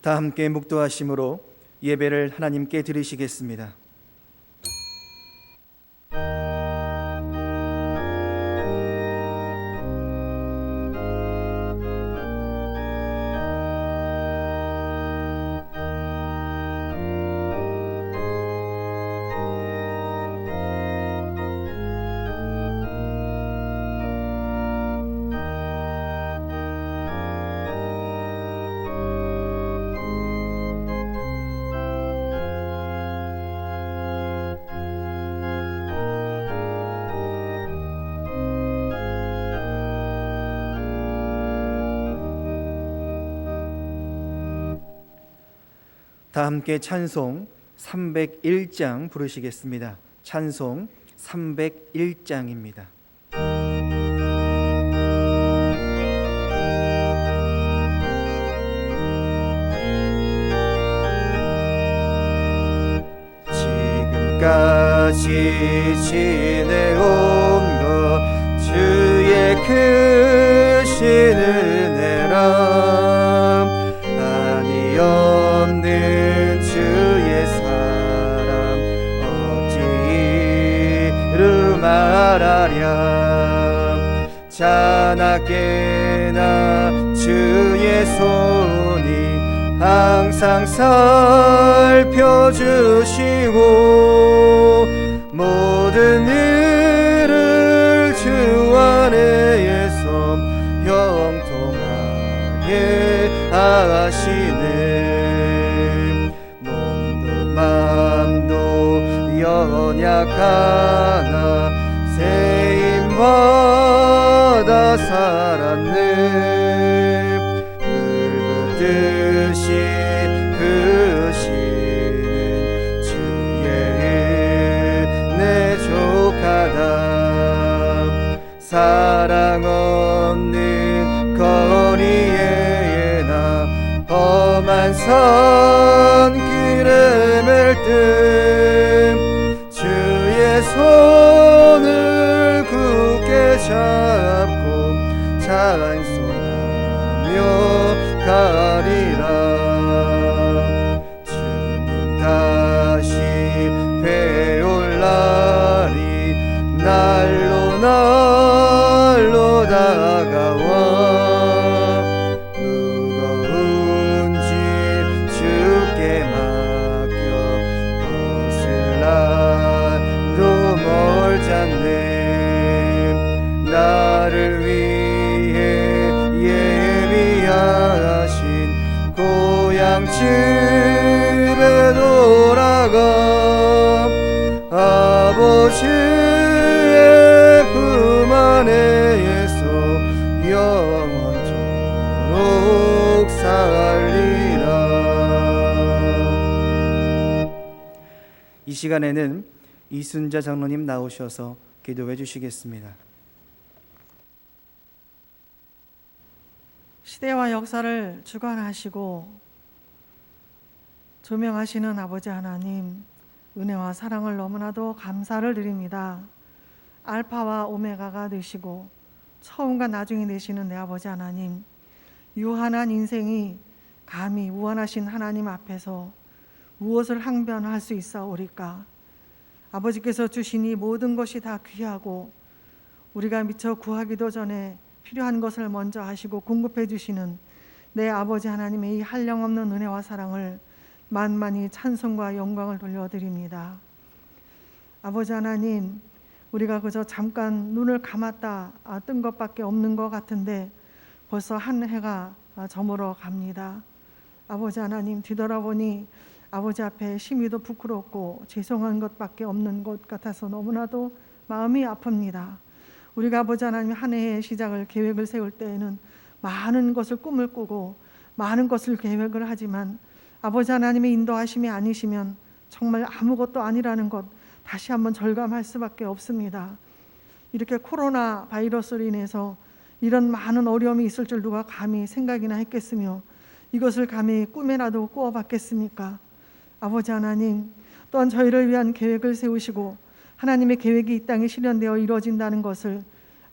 다 함께 묵도하심으로 예배를 하나님께 드리시겠습니다. 다 함께 찬송 301장 부르시겠습니다. 찬송 301장입니다. 지금까지 지내온 것 주의 크신 은혜라 아니 없는 주의 사랑 어찌 이루 말하랴 자나깨나 주의 손이 항상 살펴주시고 모든 일을 주 안에서 형통하게 하시네 몸도 맘도 연약하나 새 힘받아 살았네 물붓듯이 흐시는 주의 은혜 족하다 사랑 없는 거리에 나 험한 산길에 맬 때 주의 손을 굳게 잡고 찬송하며 가리라 주님 다시 배울 날이 날로 날로 다가와 무거운 짐 주께 맡겨 벗을 날도 멀잖네 나를 위해 예비하신 고향 집에 돌아가 아버지의 품 안에서 영원토록 살리라. 이 시간에는 이순자 장로님 나오셔서 기도해 주시겠습니다. 시대와 역사를 주관하시고 조명하시는 아버지 하나님, 은혜와 사랑을 너무나도 감사를 드립니다. 알파와 오메가가 되시고 처음과 나중이 되시는 내 아버지 하나님, 유한한 인생이 감히 무한하신 하나님 앞에서 무엇을 항변할 수 있사오리까? 아버지께서 주신 이 모든 것이 다 귀하고 우리가 미처 구하기도 전에 필요한 것을 먼저 하시고 공급해 주시는 내 아버지 하나님의 이 한량없는 은혜와 사랑을 만만히 찬송과 영광을 돌려드립니다. 아버지 하나님, 우리가 그저 잠깐 눈을 감았다 뜬 것밖에 없는 것 같은데 벌써 한 해가 저물어 갑니다. 아버지 하나님, 뒤돌아보니 아버지 앞에 심히도 부끄럽고 죄송한 것밖에 없는 것 같아서 너무나도 마음이 아픕니다. 우리가 아버지 하나님 한 해의 시작을 계획을 세울 때에는 많은 것을 꿈을 꾸고 많은 것을 계획을 하지만 아버지 하나님의 인도하심이 아니시면 정말 아무것도 아니라는 것 다시 한번 절감할 수밖에 없습니다. 이렇게 코로나 바이러스로 인해서 이런 많은 어려움이 있을 줄 누가 감히 생각이나 했겠으며 이것을 감히 꿈에라도 꾸어봤겠습니까? 아버지 하나님, 또한 저희를 위한 계획을 세우시고 하나님의 계획이 이 땅에 실현되어 이루어진다는 것을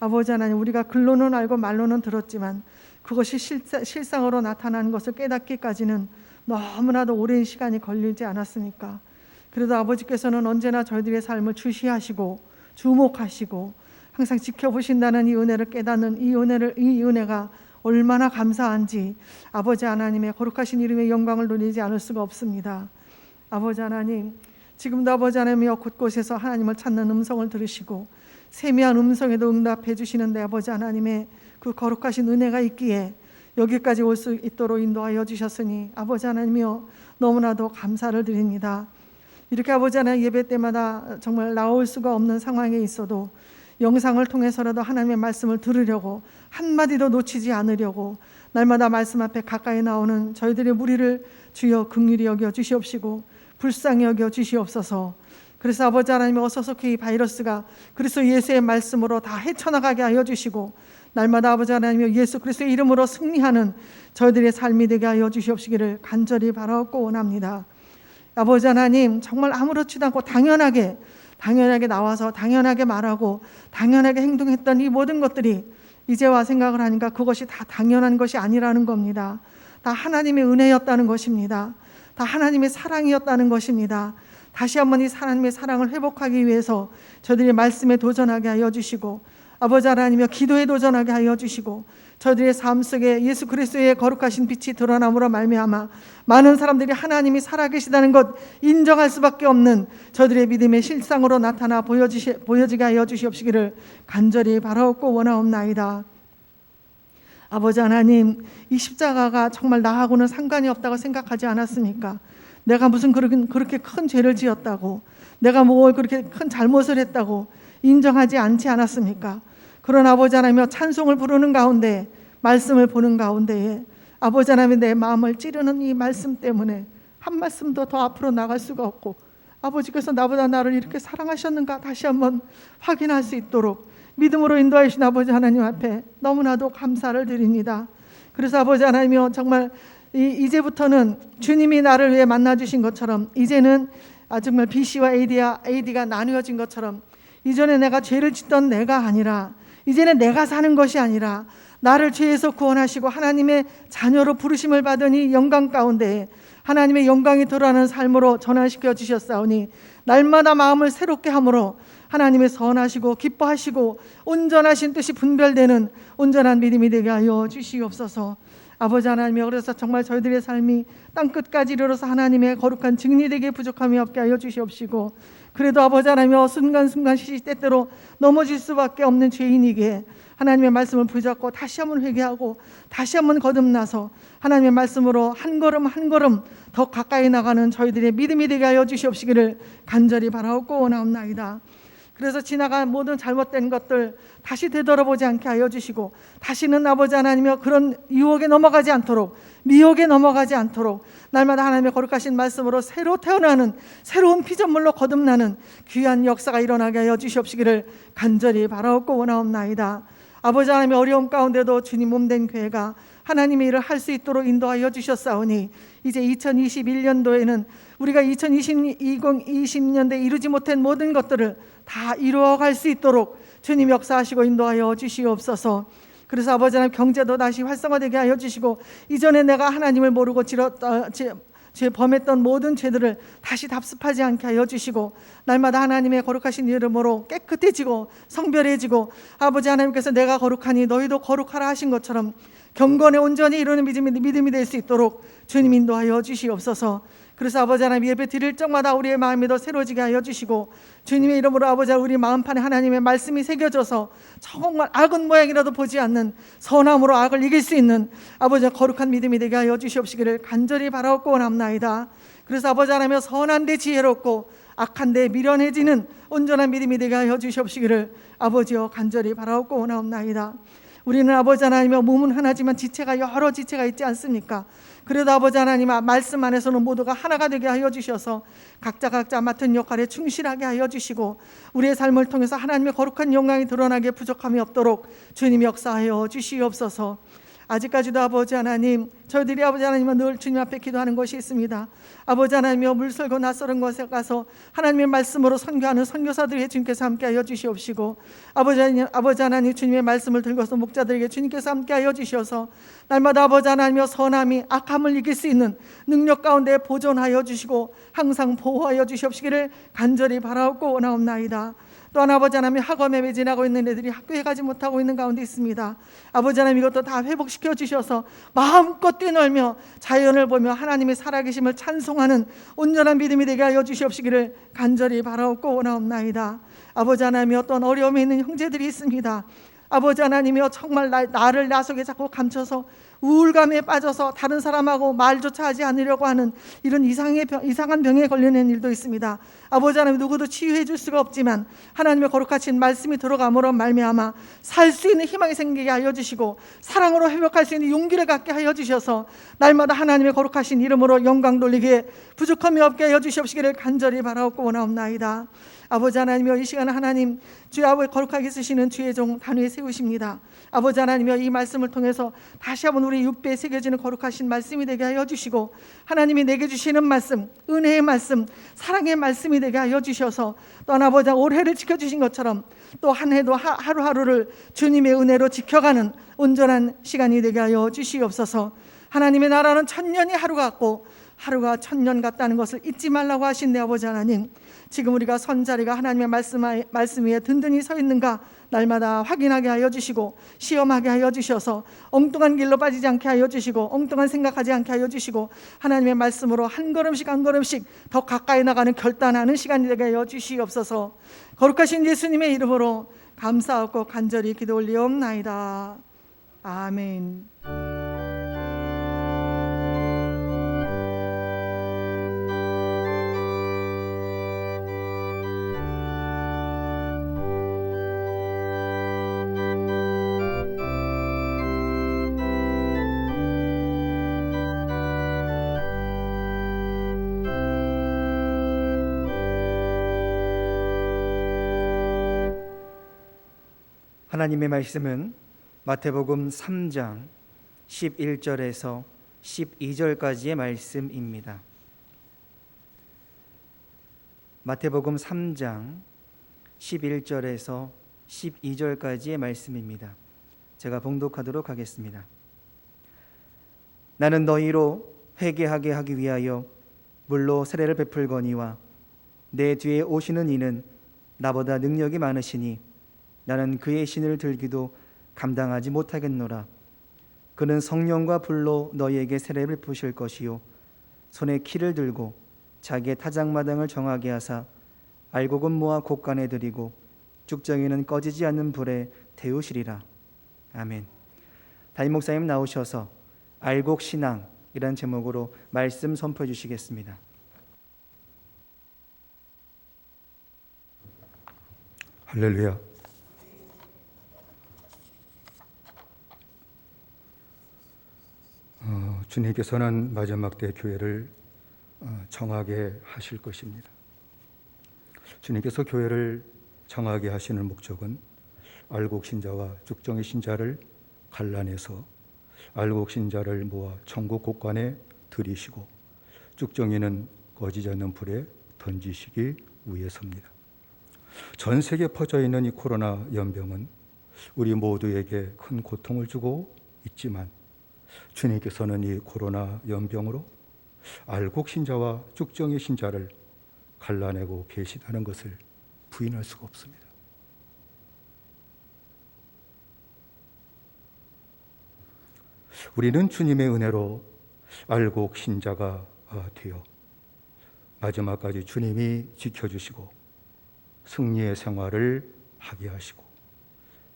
아버지 하나님, 우리가 글로는 알고 말로는 들었지만 그것이 실상으로 나타나는 것을 깨닫기까지는 너무나도 오랜 시간이 걸리지 않았습니까? 그래도 아버지께서는 언제나 저희들의 삶을 주시하시고 주목하시고 항상 지켜보신다는 이 은혜를 깨닫는 이 은혜가 얼마나 감사한지 아버지 하나님의 거룩하신 이름의 영광을 누리지 않을 수가 없습니다. 아버지 하나님, 지금도 아버지 하나님이여 곳곳에서 하나님을 찾는 음성을 들으시고 세미한 음성에도 응답해 주시는데 아버지 하나님의 그 거룩하신 은혜가 있기에 여기까지 올 수 있도록 인도하여 주셨으니 아버지 하나님이여 너무나도 감사를 드립니다. 이렇게 아버지 하나님 예배 때마다 정말 나올 수가 없는 상황에 있어도 영상을 통해서라도 하나님의 말씀을 들으려고 한마디도 놓치지 않으려고 날마다 말씀 앞에 가까이 나오는 저희들의 무리를 주여 긍휼히 여겨 주시옵시고 불쌍히 여겨 주시옵소서. 그래서 아버지 하나님 어서 속히 이 바이러스가 그리스도 예수의 말씀으로 다 헤쳐나가게 하여 주시고 날마다 아버지 하나님 예수 그리스도의 이름으로 승리하는 저희들의 삶이 되게 하여 주시옵시기를 간절히 바라옵고 원합니다. 아버지 하나님, 정말 아무렇지도 않고 당연하게 나와서 당연하게 말하고 당연하게 행동했던 이 모든 것들이 이제와 생각을 하니까 그것이 다 당연한 것이 아니라는 겁니다. 다 하나님의 은혜였다는 것입니다. 다 하나님의 사랑이었다는 것입니다. 다시 한번 이 하나님의 사랑을 회복하기 위해서 저희들이 말씀에 도전하게 하여 주시고 아버지 하나님이여 기도에 도전하게 하여 주시고 저희들의 삶 속에 예수 그리스도의 거룩하신 빛이 드러남으로 말미암아 많은 사람들이 하나님이 살아계시다는 것 인정할 수밖에 없는 저희들의 믿음의 실상으로 나타나 보여지게 하여 주시옵시기를 간절히 바라옵고 원하옵나이다. 아버지 하나님, 이 십자가가 정말 나하고는 상관이 없다고 생각하지 않았습니까? 내가 무슨 그렇게 큰 죄를 지었다고, 내가 뭐 그렇게 큰 잘못을 했다고 인정하지 않지 않았습니까? 그런 아버지 하나님이여 찬송을 부르는 가운데 말씀을 보는 가운데에 아버지 하나님 내 마음을 찌르는 이 말씀 때문에 한 말씀도 더 앞으로 나갈 수가 없고 아버지께서 나보다 나를 이렇게 사랑하셨는가 다시 한번 확인할 수 있도록 믿음으로 인도하여 주신 아버지 하나님 앞에 너무나도 감사를 드립니다. 그래서 아버지 하나님이여 정말 이제부터는 주님이 나를 위해 만나주신 것처럼 이제는 정말 BC와 AD가 나누어진 것처럼 이전에 내가 죄를 짓던 내가 아니라 이제는 내가 사는 것이 아니라 나를 죄에서 구원하시고 하나님의 자녀로 부르심을 받은 이 영광 가운데 하나님의 영광이 드러나는 삶으로 전환시켜 주셨사오니 날마다 마음을 새롭게 함으로 하나님의 선하시고 기뻐하시고 온전하신 뜻이 분별되는 온전한 믿음이 되게 하여 주시옵소서. 아버지 하나님이여 그래서 정말 저희들의 삶이 땅끝까지 이르러서 하나님의 거룩한 증리 되게 부족함이 없게 하여 주시옵시고 그래도 아버지 하나님이여 순간순간 시시때때로 넘어질 수밖에 없는 죄인이기에 하나님의 말씀을 붙잡고 다시 한번 회개하고 다시 한번 거듭나서 하나님의 말씀으로 한 걸음 한 걸음 더 가까이 나가는 저희들의 믿음이 되게 하여 주시옵시기를 간절히 바라옵고 원하옵나이다. 그래서 지나간 모든 잘못된 것들 다시 되돌아보지 않게 하여 주시고 다시는 아버지 하나님이여 그런 유혹에 넘어가지 않도록 미혹에 넘어가지 않도록 날마다 하나님의 거룩하신 말씀으로 새로 태어나는 새로운 피조물로 거듭나는 귀한 역사가 일어나게 하여 주시옵시기를 간절히 바라옵고 원하옵나이다. 아버지 하나님의 어려움 가운데도 주님 몸된 교회가 하나님의 일을 할 수 있도록 인도하여 주셨사오니 이제 2021년도에는 우리가 2020년대에 이루지 못한 모든 것들을 다 이루어갈 수 있도록 주님 역사하시고 인도하여 주시옵소서. 그래서 아버지 하나님 경제도 다시 활성화되게 하여 주시고 이전에 내가 하나님을 모르고 범했던 모든 죄들을 다시 답습하지 않게 하여 주시고 날마다 하나님의 거룩하신 이름으로 깨끗해지고 성별해지고 아버지 하나님께서 내가 거룩하니 너희도 거룩하라 하신 것처럼 경건에 온전히 이루는 믿음이 될 수 있도록 주님 인도하여 주시옵소서. 그래서 아버지 하나님 예배 드릴 적마다 우리의 마음이 더 새로워지게 하여 주시고 주님의 이름으로 아버지 우리 마음판에 하나님의 말씀이 새겨져서 정말 악은 모양이라도 보지 않는 선함으로 악을 이길 수 있는 아버지 거룩한 믿음이 되게 하여 주시옵시기를 간절히 바라옵고 원합나이다. 그래서 아버지 하나님 선한데 지혜롭고 악한데 미련해지는 온전한 믿음이 되게 하여 주시옵시기를 아버지여 간절히 바라옵고 원하옵나이다. 우리는 아버지 하나님의 몸은 하나지만 지체가 여러 지체가 있지 않습니까? 그래도 아버지 하나님 말씀 안에서는 모두가 하나가 되게 하여 주셔서 각자 맡은 역할에 충실하게 하여 주시고 우리의 삶을 통해서 하나님의 거룩한 영광이 드러나게 부족함이 없도록 주님 역사하여 주시옵소서. 아직까지도 아버지 하나님, 저희들이 아버지 하나님은 늘 주님 앞에 기도하는 것이 있습니다. 아버지 하나님이여, 물설고 낯설은 곳에 가서 하나님의 말씀으로 선교하는 선교사들에게 주님께서 함께하여 주시옵시고, 아버지 하나님 주님의 말씀을 들고서 목자들에게 주님께서 함께하여 주셔서 날마다 아버지 하나님이여, 선함이 악함을 이길 수 있는 능력 가운데 보존하여 주시고 항상 보호하여 주시옵시기를 간절히 바라옵고 원하옵나이다. 또한 아버지 하나님, 학원에 매진하고 있는 애들이 학교에 가지 못하고 있는 가운데 있습니다. 아버지 하나님, 이것도 다 회복시켜 주셔서 마음껏 뛰놀며 자연을 보며 하나님의 살아계심을 찬송하는 온전한 믿음이 되게 하여 주시옵시기를 간절히 바라옵고 원하옵나이다. 아버지 하나님, 어떤 어려움에 있는 형제들이 있습니다. 아버지 하나님이여, 정말 나를 나 속에 자꾸 감춰서 우울감에 빠져서 다른 사람하고 말조차 하지 않으려고 하는 이런 이상한 병에 걸리는 일도 있습니다. 아버지 하나님, 누구도 치유해 줄 수가 없지만 하나님의 거룩하신 말씀이 들어감으로 말미암아 살 수 있는 희망이 생기게 하여 주시고 사랑으로 회복할 수 있는 용기를 갖게 하여 주셔서 날마다 하나님의 거룩하신 이름으로 영광 돌리기에 부족함이 없게 하여 주시옵시기를 간절히 바라옵고 원하옵나이다. 아버지 하나님이여, 이 시간에 하나님 주의 아버지 거룩하게 쓰시는 주의 종 단위에 세우십니다. 아버지 하나님이여, 이 말씀을 통해서 다시 한번 우리 육배에 새겨지는 거룩하신 말씀이 되게 하여 주시고, 하나님이 내게 주시는 말씀, 은혜의 말씀, 사랑의 말씀이 되게 하여 주셔서 또한 아버지 올해를 지켜주신 것처럼 또 한 해도 하루하루를 주님의 은혜로 지켜가는 온전한 시간이 되게 하여 주시옵소서. 하나님의 나라는 천년이 하루 같고 하루가 천년 같다는 것을 잊지 말라고 하신 내 아버지 하나님, 지금 우리가 선 자리가 하나님의 말씀 위에 든든히 서 있는가 날마다 확인하게 하여 주시고 시험하게 하여 주셔서 엉뚱한 길로 빠지지 않게 하여 주시고 엉뚱한 생각하지 않게 하여 주시고 하나님의 말씀으로 한 걸음씩 한 걸음씩 더 가까이 나가는 결단하는 시간이 되게 하여 주시옵소서. 거룩하신 예수님의 이름으로 감사하고 간절히 기도 올리옵나이다. 아멘. 하나님의 말씀은 마태복음 3장 11절에서 12절까지의 말씀입니다. 마태복음 3장 11절에서 12절까지의 말씀입니다. 제가 봉독하도록 하겠습니다. 나는 너희로 회개하게 하기 위하여 물로 세례를 베풀거니와 내 뒤에 오시는 이는 나보다 능력이 많으시니 나는 그의 신을 들기도 감당하지 못하겠노라. 그는 성령과 불로 너희에게 세례를 베푸실 것이요 손에 키를 들고 자기의 타작마당을 정하게 하사 알곡은 모아 곳간에 들이고 쭉정이는 꺼지지 않는 불에 데우시리라. 아멘. 담임 목사님 나오셔서 알곡신앙이라는 제목으로 말씀 선포해 주시겠습니다. 할렐루야. 주님께서는 마지막 때 교회를 정하게 하실 것입니다. 주님께서 교회를 정하게 하시는 목적은 알곡 신자와 쭉정이 신자를 갈라내서 알곡 신자를 모아 천국 곳간에 들이시고 쭉정이는 꺼지지 않는 불에 던지시기 위해서입니다. 전 세계에 퍼져 있는 이 코로나 연병은 우리 모두에게 큰 고통을 주고 있지만 주님께서는 이 코로나 연병으로 알곡 신자와 쭉정이 신자를 갈라내고 계시다는 것을 부인할 수가 없습니다. 우리는 주님의 은혜로 알곡 신자가 되어 마지막까지 주님이 지켜주시고 승리의 생활을 하게 하시고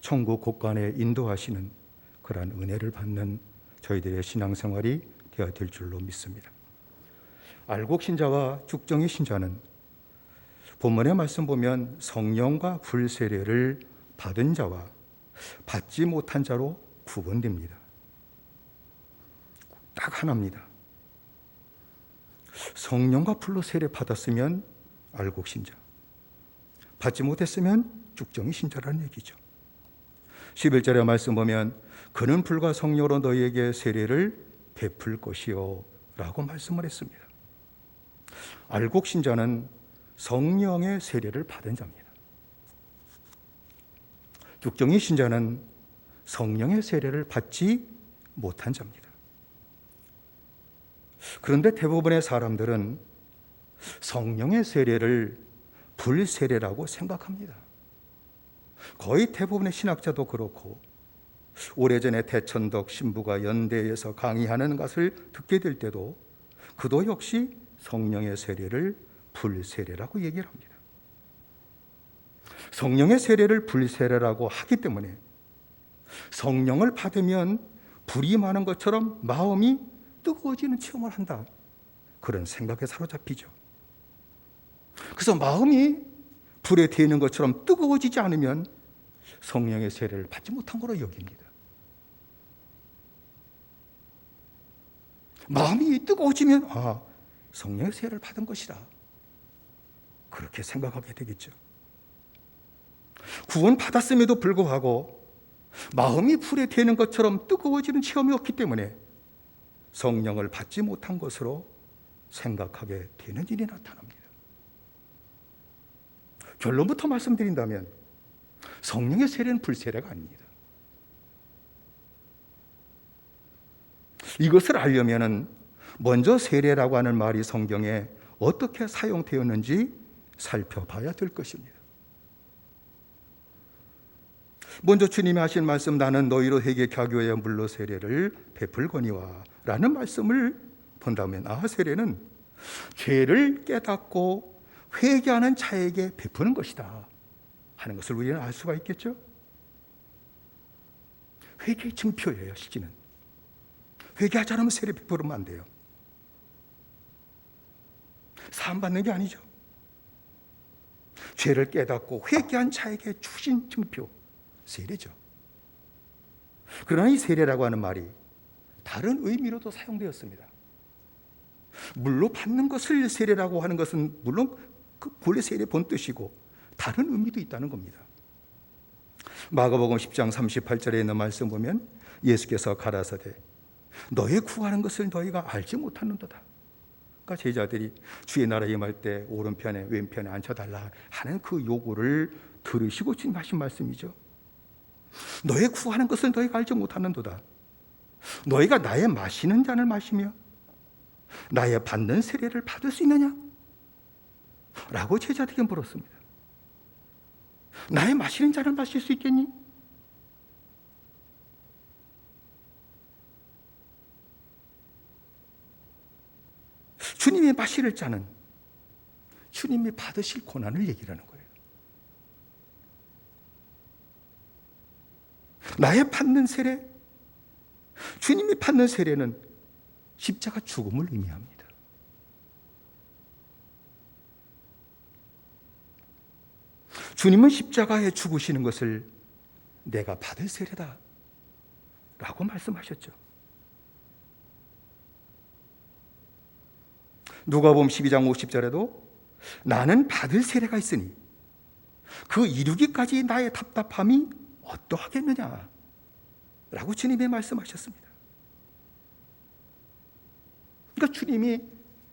천국 곳간에 인도하시는 그러한 은혜를 받는 저희들의 신앙생활이 되어야 될 줄로 믿습니다. 알곡 신자와 쭉정이 신자는 본문의 말씀 보면 성령과 불 세례를 받은 자와 받지 못한 자로 구분됩니다. 딱 하나입니다. 성령과 불로 세례 받았으면 알곡 신자, 받지 못했으면 쭉정이 신자라는 얘기죠. 11절의 말씀 보면 그는 불과 성령으로 너희에게 세례를 베풀 것이요 라고 말씀을 했습니다. 알곡 신자는 성령의 세례를 받은 자입니다. 육정이 신자는 성령의 세례를 받지 못한 자입니다. 그런데 대부분의 사람들은 성령의 세례를 불세례라고 생각합니다. 거의 대부분의 신학자도 그렇고, 오래전에 대천덕 신부가 연대에서 강의하는 것을 듣게 될 때도 그도 역시 성령의 세례를 불세례라고 얘기를 합니다. 성령의 세례를 불세례라고 하기 때문에 성령을 받으면 불이 많은 것처럼 마음이 뜨거워지는 체험을 한다, 그런 생각에 사로잡히죠. 그래서 마음이 불에 데이는 것처럼 뜨거워지지 않으면 성령의 세례를 받지 못한 거로 여깁니다. 마음이 뜨거워지면 성령의 세례를 받은 것이다, 그렇게 생각하게 되겠죠. 구원 받았음에도 불구하고 마음이 불에 데이는 것처럼 뜨거워지는 체험이 없기 때문에 성령을 받지 못한 것으로 생각하게 되는 일이 나타납니다. 결론부터 말씀드린다면 성령의 세례는 불세례가 아닙니다. 이것을 알려면 먼저 세례라고 하는 말이 성경에 어떻게 사용되었는지 살펴봐야 될 것입니다. 먼저 주님이 하신 말씀, 나는 너희로 회개케 하기 위하여 물로 세례를 베풀거니와 라는 말씀을 본다면, 세례는 죄를 깨닫고 회개하는 자에게 베푸는 것이다 하는 것을 우리는 알 수가 있겠죠. 회개의 증표예요. 실제는 회개하지 않으면 세례 베풀으면 안 돼요. 사함 받는 게 아니죠. 죄를 깨닫고 회개한 자에게 주신 증표, 세례죠. 그러나 이 세례라고 하는 말이 다른 의미로도 사용되었습니다. 물로 받는 것을 세례라고 하는 것은 물론 그 본래 세례 본 뜻이고 다른 의미도 있다는 겁니다. 마가복음 10장 38절에 있는 말씀 보면 예수께서 가라사대 너희 구하는 것을 너희가 알지 못하는도다. 그러니까 제자들이 주의 나라에 임할 때 오른편에 왼편에 앉혀달라 하는 그 요구를 들으시고 주님 하신 말씀이죠. 너희 구하는 것을 너희가 알지 못하는도다. 너희가 나의 마시는 잔을 마시며 나의 받는 세례를 받을 수 있느냐? 라고 제자들에게 물었습니다. 나의 마시는 잔을 마실 수 있겠니? 주님의 마실 잔은 주님이 받으실 고난을 얘기하는 거예요. 나의 받는 세례, 주님이 받는 세례는 십자가 죽음을 의미합니다. 주님은 십자가에 죽으시는 것을 내가 받을 세례다 라고 말씀하셨죠. 누가복음 12장 50절에도 나는 받을 세례가 있으니 그 이루기까지 나의 답답함이 어떠하겠느냐 라고 주님이 말씀하셨습니다. 그러니까 주님이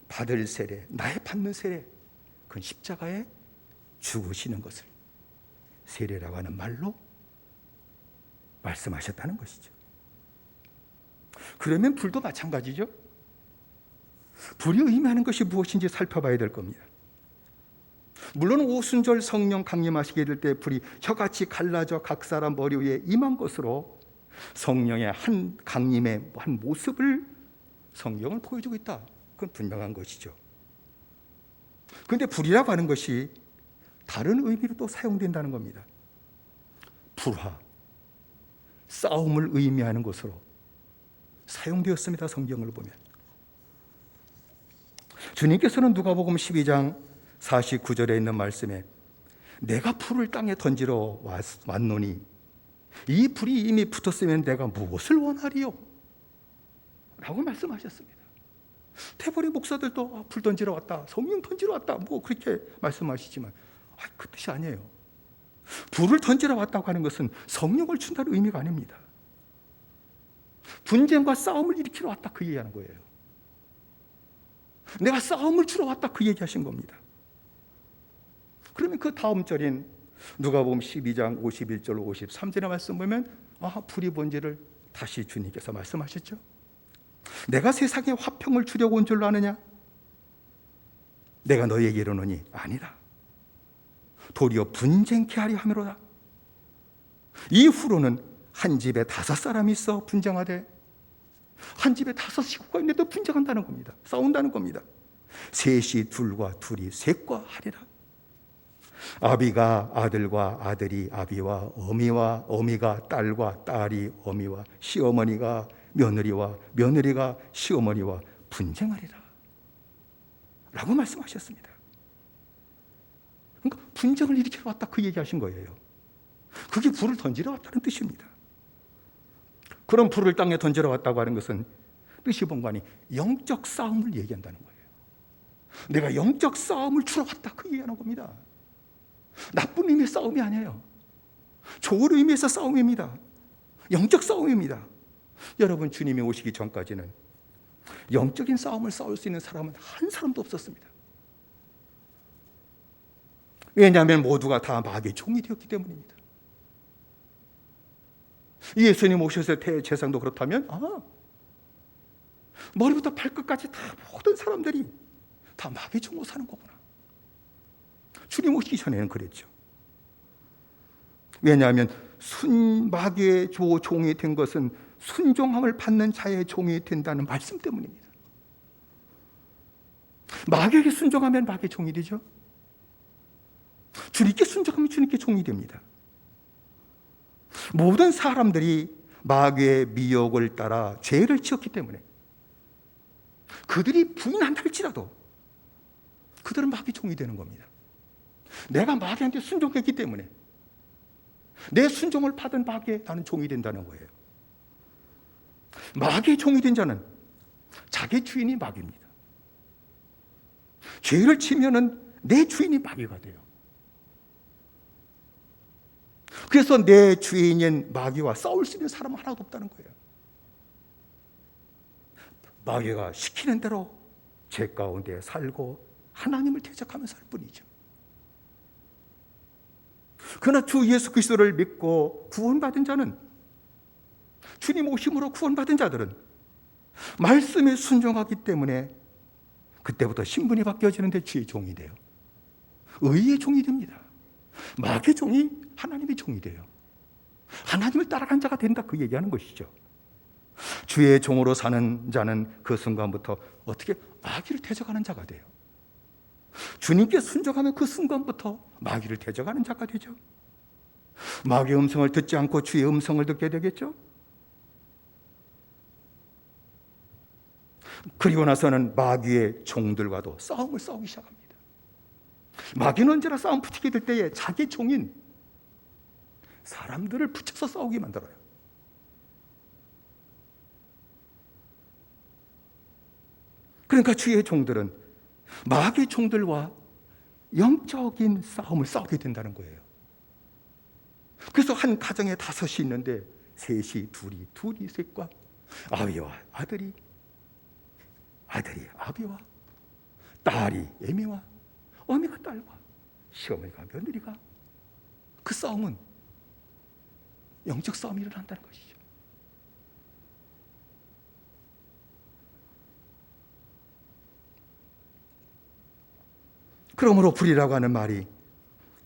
받을 세례, 나의 받는 세례, 그건 십자가에 죽으시는 것을 세례라고 하는 말로 말씀하셨다는 것이죠. 그러면 불도 마찬가지죠. 불이 의미하는 것이 무엇인지 살펴봐야 될 겁니다. 물론 오순절 성령 강림하시게 될 때 불이 혀같이 갈라져 각 사람 머리 위에 임한 것으로 성령의 한 강림의 한 모습을 성경을 보여주고 있다. 그건 분명한 것이죠. 그런데 불이라고 하는 것이 다른 의미로 또 사용된다는 겁니다. 불화, 싸움을 의미하는 것으로 사용되었습니다. 성경을 보면 주님께서는 누가복음 12장 49절에 있는 말씀에 내가 불을 땅에 던지러 왔노니 이 불이 이미 붙었으면 내가 무엇을 원하리요? 라고 말씀하셨습니다. 대부분의 목사들도 불 던지러 왔다, 성령 던지러 왔다, 뭐 그렇게 말씀하시지만 그 뜻이 아니에요. 불을 던지러 왔다고 하는 것은 성령을 준다는 의미가 아닙니다. 분쟁과 싸움을 일으키러 왔다 그 얘기하는 거예요. 내가 싸움을 주러 왔다 그 얘기하신 겁니다. 그러면 그 다음 절인 누가복음 12장 51절 53절의 말씀 보면 불의 본질을 다시 주님께서 말씀하셨죠. 내가 세상에 화평을 주려고 온 줄로 아느냐? 내가 너희에게 이르노니 아니라 도리어 분쟁케 하려 함이로다. 이후로는 한 집에 5사람이 있어 분쟁하되, 한 집에 5 식구가 있는데도 분쟁한다는 겁니다. 싸운다는 겁니다. 셋이 둘과 둘이 셋과 하리라. 아비가 아들과 아들이 아비와 어미와 어미가 딸과 딸이 어미와 시어머니가 며느리와 며느리가 시어머니와 분쟁하리라 라고 말씀하셨습니다. 그러니까 분쟁을 일으키러 왔다 그 얘기하신 거예요. 그게 불을 던지러 왔다는 뜻입니다. 그런 불을 땅에 던지러 왔다고 하는 것은 뜻이 본관이 영적 싸움을 얘기한다는 거예요. 내가 영적 싸움을 주러 왔다 그 얘기하는 겁니다. 나쁜 의미의 싸움이 아니에요. 좋은 의미에서 싸움입니다. 영적 싸움입니다. 여러분, 주님이 오시기 전까지는 영적인 싸움을 싸울 수 있는 사람은 한 사람도 없었습니다. 왜냐하면 모두가 다 마귀의 종이 되었기 때문입니다. 예수님 오셨을 때 세상도 그렇다면 머리부터 발끝까지 다 모든 사람들이 다 마귀의 종으로 사는 거구나. 주님 오시기 전에는 그랬죠. 왜냐하면 마귀의 종이 된 것은 순종함을 받는 자의 종이 된다는 말씀 때문입니다. 마귀에게 순종하면 마귀의 종이 되죠. 주님께 순종하면 주님께 종이 됩니다. 모든 사람들이 마귀의 미혹을 따라 죄를 지었기 때문에 그들이 부인한다 할지라도 그들은 마귀의 종이 되는 겁니다. 내가 마귀한테 순종했기 때문에 내 순종을 받은 마귀에 나는 종이 된다는 거예요. 마귀의 종이 된 자는 자기 주인이 마귀입니다. 죄를 지면은 내 주인이 마귀가 돼요. 그래서 내 주인인 마귀와 싸울 수 있는 사람은 하나도 없다는 거예요. 마귀가 시키는 대로 죄 가운데 살고 하나님을 대적하면서 살 뿐이죠. 그러나 주 예수 그리스도를 믿고 구원받은 자는, 주님 오심으로 구원받은 자들은 말씀에 순종하기 때문에 그때부터 신분이 바뀌어지는데 주의 종이 돼요. 의의 종이 됩니다. 마귀의 종이 하나님의 종이 돼요. 하나님을 따라간 자가 된다 그 얘기하는 것이죠. 주의 종으로 사는 자는 그 순간부터 어떻게 마귀를 대적하는 자가 돼요. 주님께 순종하면 그 순간부터 마귀를 대적하는 자가 되죠. 마귀의 음성을 듣지 않고 주의 음성을 듣게 되겠죠. 그리고 나서는 마귀의 종들과도 싸움을 싸우기 시작합니다. 마귀는 언제나 싸움 붙이게 될 때에 자기 종인 사람들을 붙여서 싸우게 만들어요. 그러니까 주의 종들은 마귀의 종들과 영적인 싸움을 싸우게 된다는 거예요. 그래서 한 가정에 5이 있는데 셋이 둘이 셋과 아비와 아들이 아비와 딸이 애미와 어미가 딸과 시어머니가 며느리가, 그 싸움은 영적 싸움이 일어난다는 것이죠. 그러므로 불이라고 하는 말이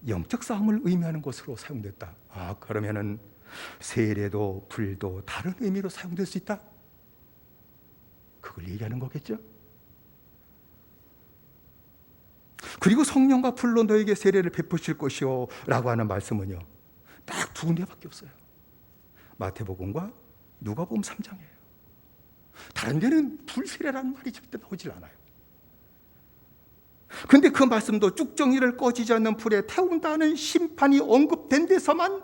영적 싸움을 의미하는 것으로 사용됐다. 그러면은 세례도 불도 다른 의미로 사용될 수 있다? 그걸 얘기하는 거겠죠? 그리고 성령과 불로 너에게 세례를 베푸실 것이요 라고 하는 말씀은요, 딱 2군데밖에 없어요. 마태복음과 누가복음 3장이에요. 다른 데는 불세례라는 말이 절대 나오질 않아요. 근데 그 말씀도 쭉정이를 꺼지지 않는 불에 태운다는 심판이 언급된 데서만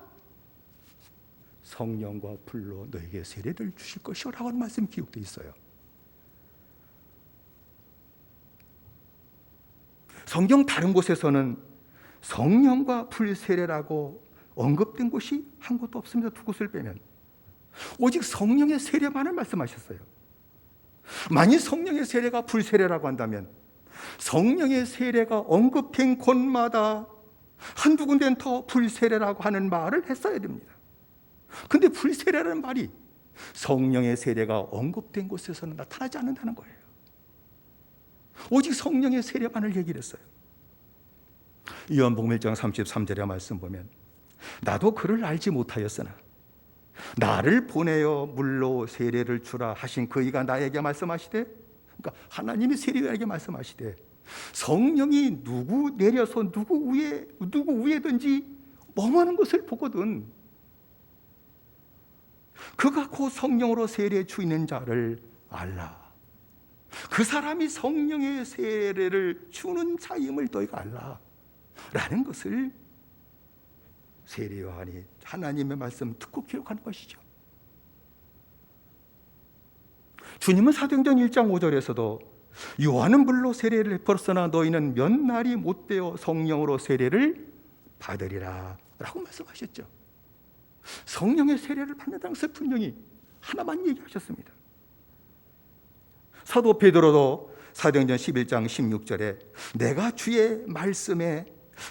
성령과 불로 너에게 세례를 주실 것이요 라고 하는 말씀이 기록되어 있어요. 성경 다른 곳에서는 성령과 불 세례라고 언급된 곳이 한 곳도 없습니다. 2곳을 빼면. 오직 성령의 세례만을 말씀하셨어요. 만일 성령의 세례가 불세례라고 한다면 성령의 세례가 언급된 곳마다 한두 군데는 더 불세례라고 하는 말을 했어야 됩니다. 근데 불세례라는 말이 성령의 세례가 언급된 곳에서는 나타나지 않는다는 거예요. 오직 성령의 세례만을 얘기를 했어요. 요한복음 1장 33절의 말씀 보면 나도 그를 알지 못하였으나 나를 보내어 물로 세례를 주라 하신 그이가 나에게 말씀하시되, 그러니까 하나님이 세례자에게 말씀하시되 성령이 누구 내려서 누구 위에든지 머무는 것을 보거든 그가 곧 성령으로 세례 주이는 자를 알라. 그 사람이 성령의 세례를 주는 자임을 너희가 알라 라는 것을 세례 요한이 하나님의 말씀 듣고 기록하는 것이죠. 주님은 사도행전 1장 5절에서도 요한은 물로 세례를 베풀었으나 너희는 몇 날이 못되어 성령으로 세례를 받으리라 라고 말씀하셨죠. 성령의 세례를 받는다는 것을 분명히 하나만 얘기하셨습니다. 사도 베드로도 사도행전 11장 16절에 내가 주의 말씀에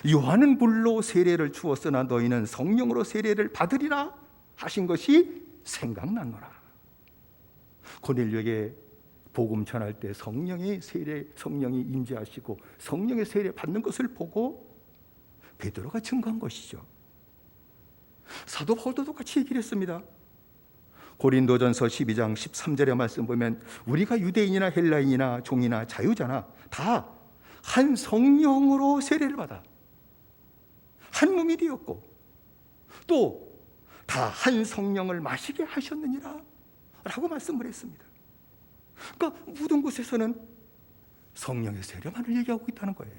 요한은 물로 세례를 주었으나 너희는 성령으로 세례를 받으리라 하신 것이 생각나노라. 고넬료에게 복음 전할 때 성령이 임재하시고 성령의 세례 받는 것을 보고 베드로가 증거한 것이죠. 사도 바울도 똑같이 얘기를 했습니다. 고린도전서 12장 13절의 말씀 보면 우리가 유대인이나 헬라인이나 종이나 자유자나 다 한 성령으로 세례를 받아 한 몸이 되었고 또 다 한 성령을 마시게 하셨느니라 라고 말씀을 했습니다. 그러니까 모든 곳에서는 성령의 세례만을 얘기하고 있다는 거예요.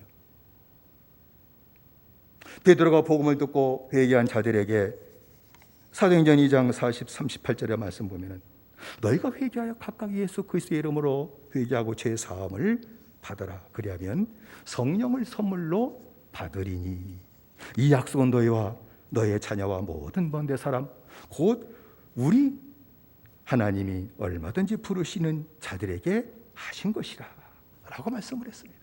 베드로가 복음을 듣고 회개한 자들에게 사도행전 2장 38절의 말씀 보면 너희가 회개하여 각각 예수 그리스도의 이름으로 회개하고 죄 사함을 받으라. 그리하면 성령을 선물로 받으리니 이 약속은 너희와 너희의 자녀와 모든 먼 데 사람 곧 우리 하나님이 얼마든지 부르시는 자들에게 하신 것이라 라고 말씀을 했습니다.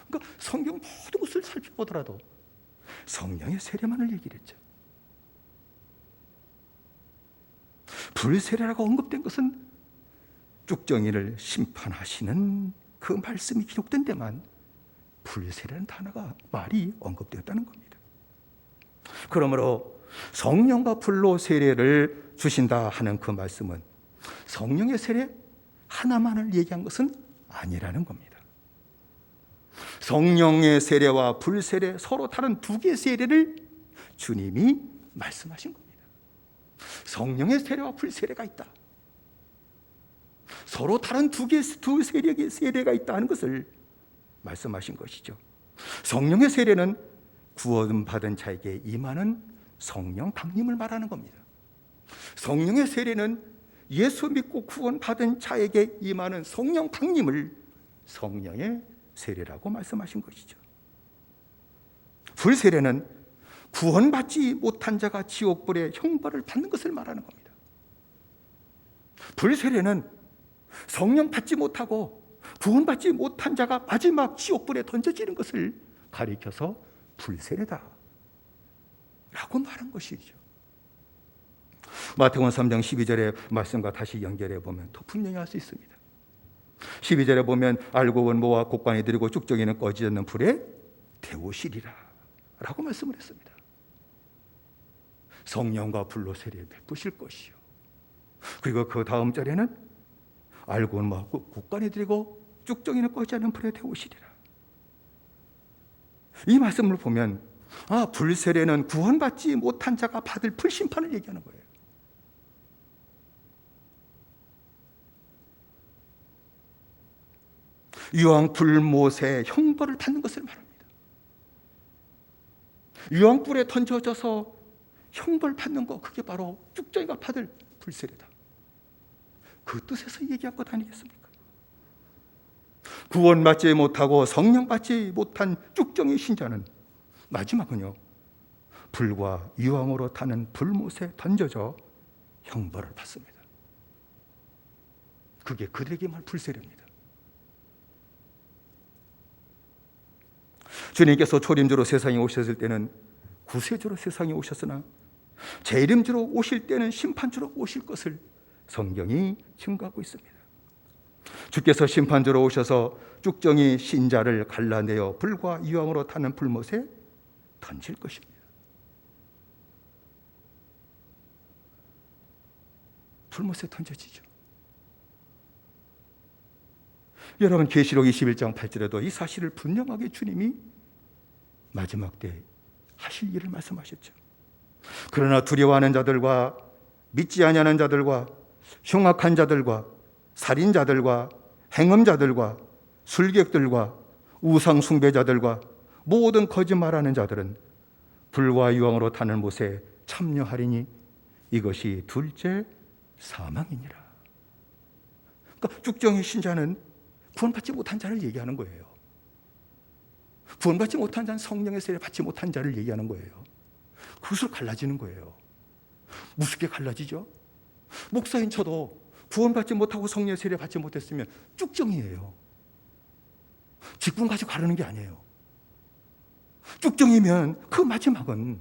그러니까 성경 모든 것을 살펴보더라도 성령의 세례만을 얘기를 했죠. 불세례라고 언급된 것은 쭉정이를 심판하시는 그 말씀이 기록된 데만 불세례라는 단어가 말이 언급되었다는 겁니다. 그러므로 성령과 불로 세례를 주신다 하는 그 말씀은 성령의 세례 하나만을 얘기한 것은 아니라는 겁니다. 성령의 세례와 불세례 서로 다른 두 개의 세례를 주님이 말씀하신 겁니다. 성령의 세례와 불세례가 있다. 서로 다른 두 세력의 세례가 있다는 것을 말씀하신 것이죠. 성령의 세례는 구원받은 자에게 임하는 성령 강림을 말하는 겁니다. 성령의 세례는 예수 믿고 구원받은 자에게 임하는 성령 강림을 성령의 세례라고 말씀하신 것이죠. 불세례는 구원받지 못한 자가 지옥불의 형벌을 받는 것을 말하는 겁니다. 불세례는 성령 받지 못하고 구원받지 못한 자가 마지막 지옥불에 던져지는 것을 가리켜서 불세례다 라고 말한 것이죠. 마태복음 3장 12절의 말씀과 다시 연결해 보면 더 분명히 알 수 있습니다. 12절에 보면 알고 본 모와 곡관에 들이고 쭉정이는 꺼지지 않는 불에 태우시리라 라고 말씀을 했습니다. 성령과 불로 세례 베푸실 것이요. 그리고 그 다음 절에는 알고 본 모와 곡관에 들이고 쭉정이는 꺼지지 않는 불에 태우시리라. 이 말씀을 보면 불세례는 구원받지 못한 자가 받을 불심판을 얘기하는 거예요. 유황 불못의 형벌을 받는 것을 말합니다. 유황불에 던져져서 형벌 받는 거 그게 바로 쭉정이가 받을 불세례다. 그 뜻에서 얘기한 것 아니겠습니까? 구원받지 못하고 성령 받지 못한 쭉정이 신자는 마지막은요 불과 유황으로 타는 불못에 던져져 형벌을 받습니다. 그게 그들에게만 불세례입니다. 주님께서 초림주로 세상에 오셨을 때는 구세주로 세상에 오셨으나 재림주로 오실 때는 심판주로 오실 것을 성경이 증거하고 있습니다. 주께서 심판주로 오셔서 쭉정이 신자를 갈라내어 불과 이왕으로 타는 불못에 던질 것입니다. 불못에 던져지죠. 여러분, 계시록 21장 8절에도 이 사실을 분명하게 주님이 마지막 때 하실 일을 말씀하셨죠. 그러나 두려워하는 자들과 믿지 아니하는 자들과 흉악한 자들과 살인자들과 행음자들과 술객들과 우상 숭배자들과 모든 거짓말하는 자들은 불과 유황으로 타는 못에 참여하리니 이것이 둘째 사망이니라. 그러니까 쭉정이 신자는 구원받지 못한 자를 얘기하는 거예요. 구원받지 못한 자는 성령의 세례 받지 못한 자를 얘기하는 거예요. 그것으로 갈라지는 거예요. 무섭게 갈라지죠. 목사인 저도 구원받지 못하고 성령의 세례 받지 못했으면 쭉정이에요. 직분 가지고 가르는 게 아니에요. 쭉정이면 그 마지막은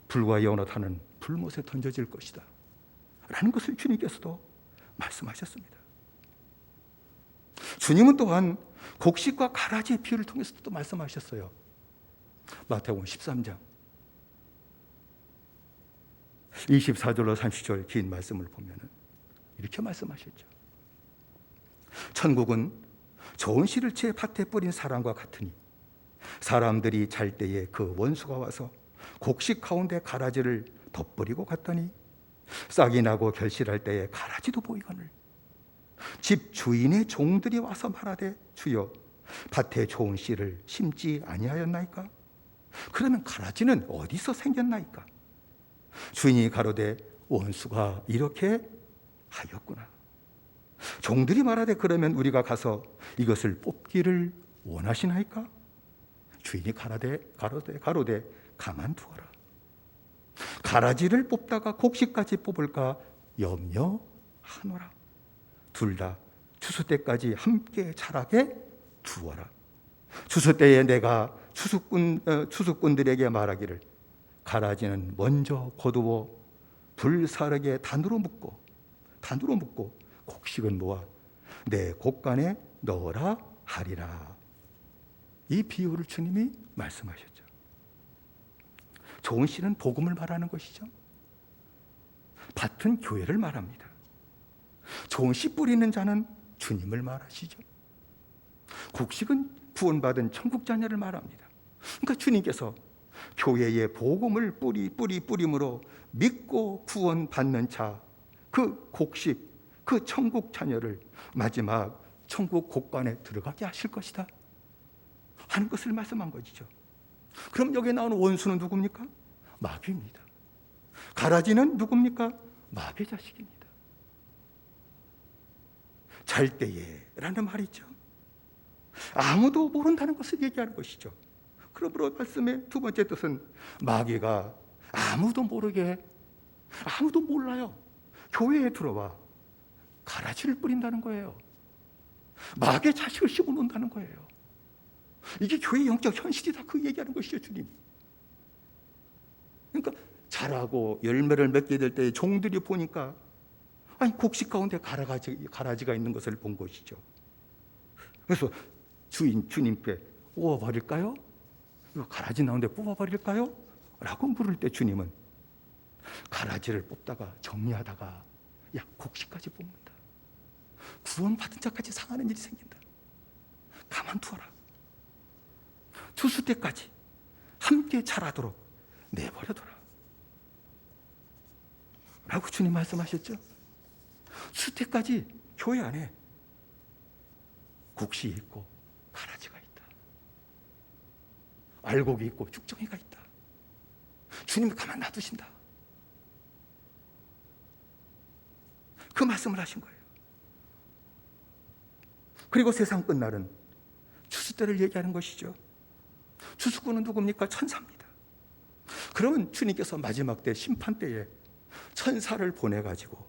불과 영원히 타는 불못에 던져질 것이다 라는 것을 주님께서도 말씀하셨습니다. 주님은 또한 곡식과 가라지의 비유를 통해서도 또 말씀하셨어요. 마태복음 13장 24절로 30절 긴 말씀을 보면 이렇게 말씀하셨죠. 천국은 좋은 씨를 제 밭에 뿌린 사람과 같으니 사람들이 잘 때에 그 원수가 와서 곡식 가운데 가라지를 덧버리고 갔더니 싹이 나고 결실할 때에 가라지도 보이거늘 집 주인의 종들이 와서 말하되 주여 밭에 좋은 씨를 심지 아니하였나이까? 그러면 가라지는 어디서 생겼나이까? 주인이 가로되 원수가 이렇게 하였구나. 종들이 말하되 그러면 우리가 가서 이것을 뽑기를 원하시나이까? 주인이 가로되 가만두어라. 가라지를 뽑다가 곡식까지 뽑을까 염려하노라. 둘 다 추수 때까지 함께 자라게 두어라. 추수 때에 내가 추수꾼들에게 말하기를 가라지는 먼저 거두어 불사르게 단으로 묶고 곡식은 모아 내 곡간에 넣어라 하리라. 이 비유를 주님이 말씀하셨죠. 좋은 씨는 복음을 말하는 것이죠. 밭은 교회를 말합니다. 좋은 씨 뿌리는 자는 주님을 말하시죠. 곡식은 구원받은 천국 자녀를 말합니다. 그러니까 주님께서 교회의 복음을 뿌림으로 믿고 구원받는 자, 그 곡식, 그 천국 자녀를 마지막 천국 곡간에 들어가게 하실 것이다 하는 것을 말씀한 것이죠. 그럼 여기에 나오는 원수는 누굽니까? 마귀입니다. 가라지는 누굽니까? 마귀의 자식입니다. 잘 때에 라는 말이 있죠. 아무도 모른다는 것을 얘기하는 것이죠. 그러므로 말씀의 두 번째 뜻은 마귀가 아무도 모르게, 아무도 몰라요, 교회에 들어와 가라지를 뿌린다는 거예요. 마귀의 자식을 심어놓는다는 거예요. 이게 교회의 영적 현실이다, 그 얘기하는 것이죠, 주님. 그러니까 자라고 열매를 맺게 될 때 종들이 보니까 아니 곡식 가운데 가라지가 있는 것을 본 것이죠. 그래서 주님께 뽑아버릴까요? 이거 가라지 나오는데 뽑아버릴까요? 라고 물을 때 주님은 가라지를 뽑다가 정리하다가 야, 곡식까지 뽑는다. 구원받은 자까지 상하는 일이 생긴다. 가만두어라. 추수 때까지 함께 자라도록 내버려둬라 라고 주님 말씀하셨죠. 추수 때까지 교회 안에 곡식이 있고 가라지가 있다. 알곡이 있고 쭉정이가 있다. 주님이 가만 놔두신다. 그 말씀을 하신 거예요. 그리고 세상 끝날은 추수 때를 얘기하는 것이죠. 추수꾼은 누굽니까? 천사입니다. 그러면 주님께서 마지막 때 심판 때에 천사를 보내가지고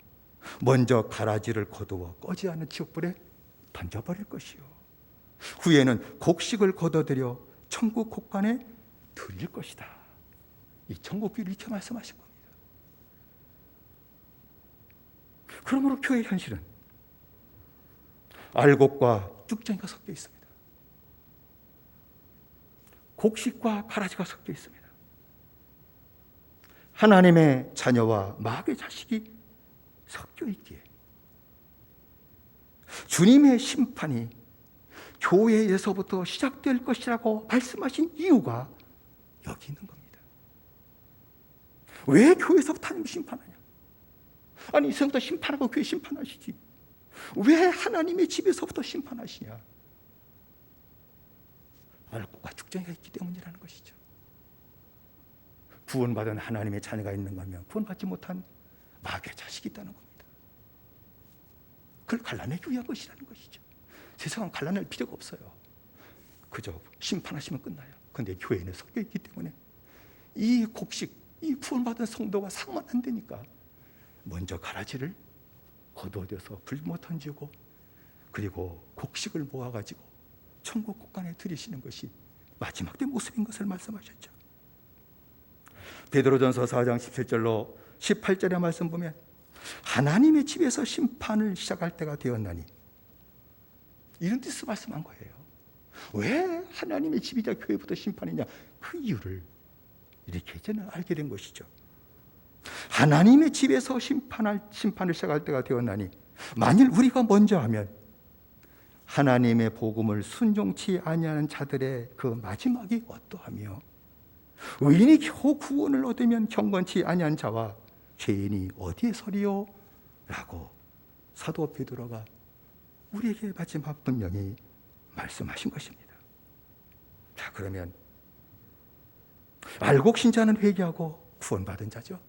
먼저 가라지를 거두어 꺼지 않는 지옥불에 던져버릴 것이요, 후에는 곡식을 걷어들여 천국 곳간에 드릴 것이다. 이 천국 비유를 이렇게 말씀하신 겁니다. 그러므로 교회의 현실은 알곡과 쭉정이가 섞여 있습니다. 곡식과 가라지가 섞여 있습니다. 하나님의 자녀와 마귀의 자식이 섞여 있기에 주님의 심판이 교회에서부터 시작될 것이라고 말씀하신 이유가 여기 있는 겁니다. 왜 교회에서부터 하나님 심판하냐? 아니, 이성부터 심판하고 교회 심판하시지, 왜 하나님의 집에서부터 심판하시냐? 알곡과 쭉정이가 있기 때문이라는 것이죠. 구원받은 하나님의 자녀가 있는 거면 구원받지 못한 마귀의 자식이 있다는 겁니다. 그걸 갈라내기 위한 것이라는 것이죠. 세상은 갈라낼 필요가 없어요. 그저 심판하시면 끝나요. 그런데 교회는 섞여 있기 때문에 이 곡식, 이 구원받은 성도가 상만 안 되니까 먼저 가라지를 거두어서 불못 던지고, 그리고 곡식을 모아가지고 천국 곳간에 들이시는 것이 마지막 때 모습인 것을 말씀하셨죠. 베드로전서 4장 17절로 18절의 말씀 보면 하나님의 집에서 심판을 시작할 때가 되었나니, 이런 뜻을 말씀한 거예요. 왜 하나님의 집이자 교회부터 심판이냐, 그 이유를 이렇게 저는 알게 된 것이죠. 하나님의 집에서 심판을 시작할 때가 되었나니, 만일 우리가 먼저 하면 하나님의 복음을 순종치 아니하는 자들의 그 마지막이 어떠하며, 의인이 겨우 구원을 얻으면 경건치 아니한 자와 죄인이 어디에 서리요? 라고 사도 베드로가 우리에게 마지막 분명히 말씀하신 것입니다. 자, 그러면 알곡 신자는 회개하고 구원받은 자죠.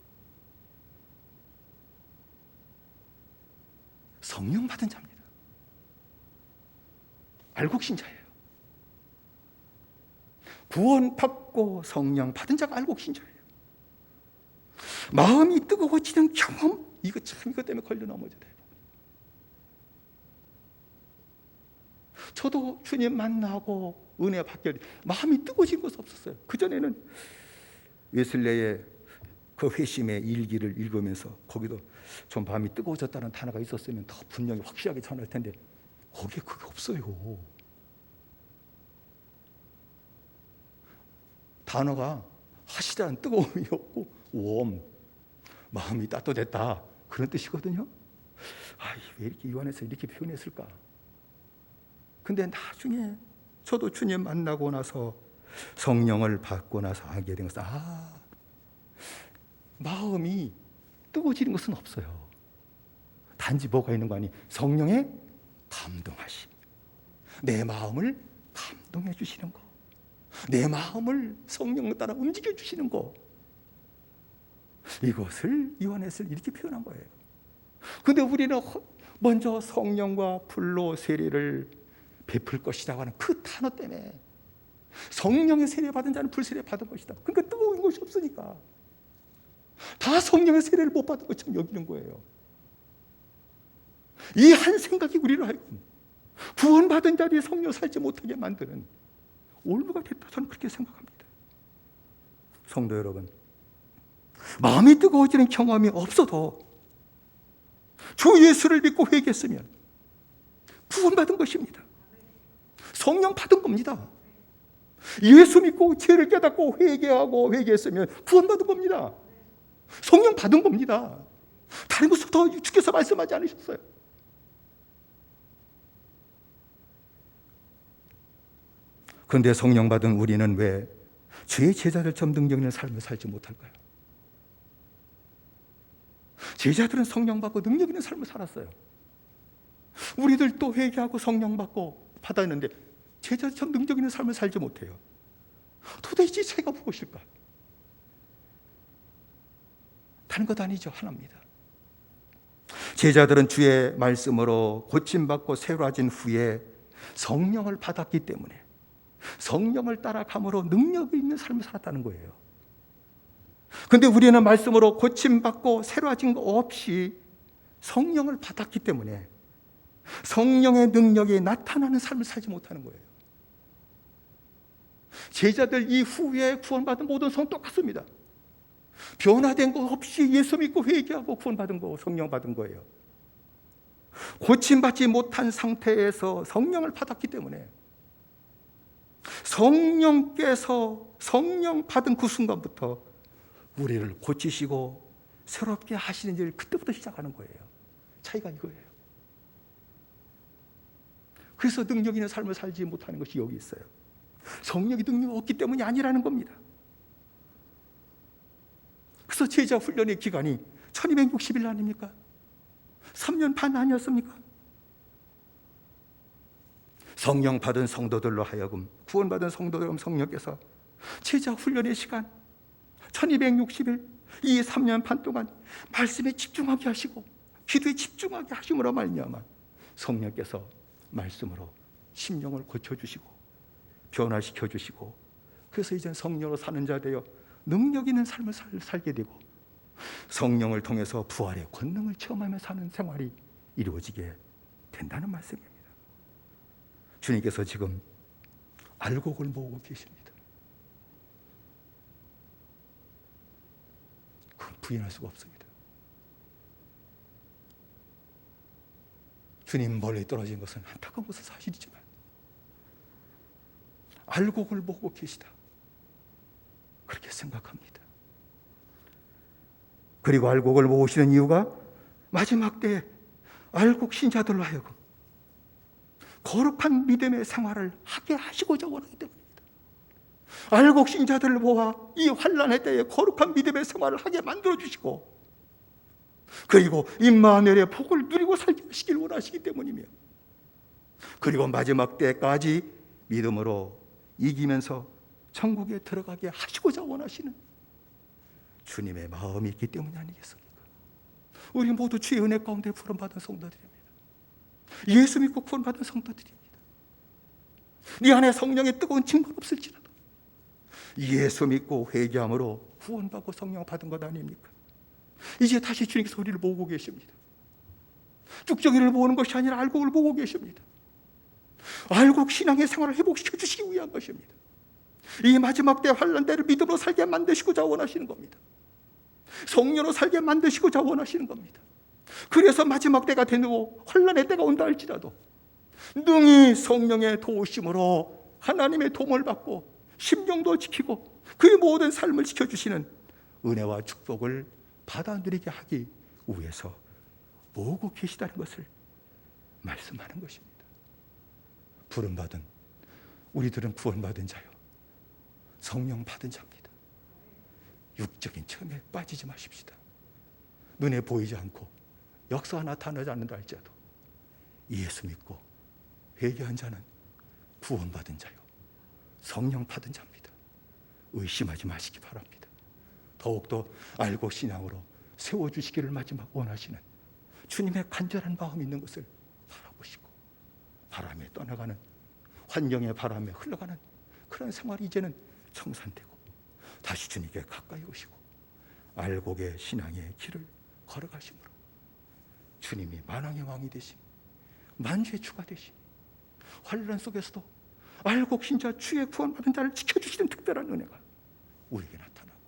성령 받은 자입니다. 알곡 신자예요. 구원받고 성령 받은 자가 알곡 신자예요. 마음이 뜨거워지는 경험, 이것 때문에 걸려 넘어져요. 저도 주님 만나고 은혜 받게 마음이 뜨거워진 것이 없었어요. 그전에는 웨슬레의 그 회심의 일기를 읽으면서 거기도 좀 마음이 뜨거워졌다는 단어가 있었으면 더 분명히 확실하게 전할 텐데 거기에 그게 없어요. 단어가 하시다는 뜨거움이 없고 웜, 마음이 따뜻했다, 그런 뜻이거든요. 왜 이렇게 요한에서 이렇게 표현했을까? 근데 나중에 저도 주님 만나고 나서 성령을 받고 나서 알게 된 것은, 마음이 뜨거워지는 것은 없어요. 단지 뭐가 있는 거 아니? 성령의 감동하심, 내 마음을 감동해 주시는 거, 내 마음을 성령 따라 움직여 주시는 거, 이것을 요한에서 이렇게 표현한 거예요. 근데 우리는 먼저 성령과 불로 세례를 베풀 것이라고 하는 그 단어 때문에, 성령의 세례 받은 자는 불세례 받은 것이다, 그러니까 뜨거운 것이 없으니까 다 성령의 세례를 못 받은 것처럼 여기는 거예요. 이 한 생각이 우리를 하여금 구원받은 자들이 성령 살지 못하게 만드는 올무가 됐다, 저는 그렇게 생각합니다. 성도 여러분, 마음이 뜨거워지는 경험이 없어도 주 예수를 믿고 회개했으면 구원받은 것입니다. 성령 받은 겁니다. 예수 믿고 죄를 깨닫고 회개했으면 구원받은 겁니다. 성령 받은 겁니다. 다른 것을 더 주께서 말씀하지 않으셨어요. 그런데 성령 받은 우리는 왜 주의 제자들처럼 능력 있는 삶을 살지 못할까요? 제자들은 성령 받고 능력 있는 삶을 살았어요. 우리들도 회개하고 성령 받고 받았는데 제자처럼 능력 있는 삶을 살지 못해요. 도대체 제가 무엇일까? 다른 것 아니죠. 하나입니다. 제자들은 주의 말씀으로 고침받고 새로워진 후에 성령을 받았기 때문에 성령을 따라감으로 능력이 있는 삶을 살았다는 거예요. 근데 우리는 말씀으로 고침받고 새로워진 거 없이 성령을 받았기 때문에 성령의 능력이 나타나는 삶을 살지 못하는 거예요. 제자들 이후에 구원받은 모든 성 똑같습니다. 변화된 거 없이 예수 믿고 회개하고 구원받은 거, 성령 받은 거예요. 고침받지 못한 상태에서 성령을 받았기 때문에 성령께서 성령 받은 그 순간부터 우리를 고치시고 새롭게 하시는 일을 그때부터 시작하는 거예요. 차이가 이거예요. 그래서 능력 있는 삶을 살지 못하는 것이 여기 있어요. 성령이 능력이 없기 때문이 아니라는 겁니다. 그래서 제자 훈련의 기간이 1260일 아닙니까? 3년 반 아니었습니까? 성령 받은 성도들로 하여금, 구원받은 성도들 성령께서 제자 훈련의 시간 1260일, 이 3년 반 동안 말씀에 집중하게 하시고 기도에 집중하게 하심으로 말미암아 성령께서 말씀으로 심령을 고쳐주시고 변화시켜주시고, 그래서 이제 성령으로 사는 자 되어 능력 있는 삶을 살게 되고 성령을 통해서 부활의 권능을 체험하며 사는 생활이 이루어지게 된다는 말씀입니다. 주님께서 지금 알곡을 모으고 계십니다. 그건 부인할 수가 없습니다. 주님 멀리 떨어진 것은 안타까운 것은 사실이지만 알곡을 모으고 계시다, 그렇게 생각합니다. 그리고 알곡을 모으시는 이유가 마지막 때에 알곡 신자들로 하여금 거룩한 믿음의 생활을 하게 하시고자 원하기 때문입니다. 알곡 신자들을 모아 이 환난의 때에 거룩한 믿음의 생활을 하게 만들어주시고, 그리고 임마누엘의 복을 누리고 살게 하시길 원하시기 때문이며, 그리고 마지막 때까지 믿음으로 이기면서 천국에 들어가게 하시고자 원하시는 주님의 마음이 있기 때문이 아니겠습니까? 우리 모두 주의 은혜 가운데 구원받은 성도들입니다. 예수 믿고 구원받은 성도들입니다. 네 안에 성령의 뜨거운 증거는 없을지라도 예수 믿고 회개함으로 구원받고 성령 받은 것 아닙니까? 이제 다시 주님께서 우리를 모으고 계십니다. 쭉정이를 모으는 것이 아니라 알곡을 모으고 계십니다. 알곡 신앙의 생활을 회복시켜 주시기 위한 것입니다. 이 마지막 때 환난 때를 믿음으로 살게 만드시고자 원하시는 겁니다. 성령으로 살게 만드시고자 원하시는 겁니다. 그래서 마지막 때가 되고 환난의 때가 온다 할지라도 능히 성령의 도우심으로 하나님의 도움을 받고 심령도 지키고 그의 모든 삶을 지켜주시는 은혜와 축복을 받아 누리게 하기 위해서 모으고 계시다는 것을 말씀하는 것입니다. 부름받은 우리들은 구원받은 자요, 성령 받은 자입니다. 육적인 체험에 빠지지 마십시다. 눈에 보이지 않고 역사가 나타나지 않는다 할지라도 예수 믿고 회개한 자는 구원받은 자요, 성령 받은 자입니다. 의심하지 마시기 바랍니다. 더욱더 알고 신앙으로 세워주시기를 마지막 원하시는 주님의 간절한 마음이 있는 것을 바라보시고, 바람에 떠나가는, 환경의 바람에 흘러가는 그런 생활이 이제는 청산되고 다시 주님께 가까이 오시고 알곡의 신앙의 길을 걸어가심으로 주님이 만왕의 왕이 되신, 만주의 주가 되신, 환난 속에서도 알곡 신자 주의 구원받은 자를 지켜주시는 특별한 은혜가 우리에게 나타나고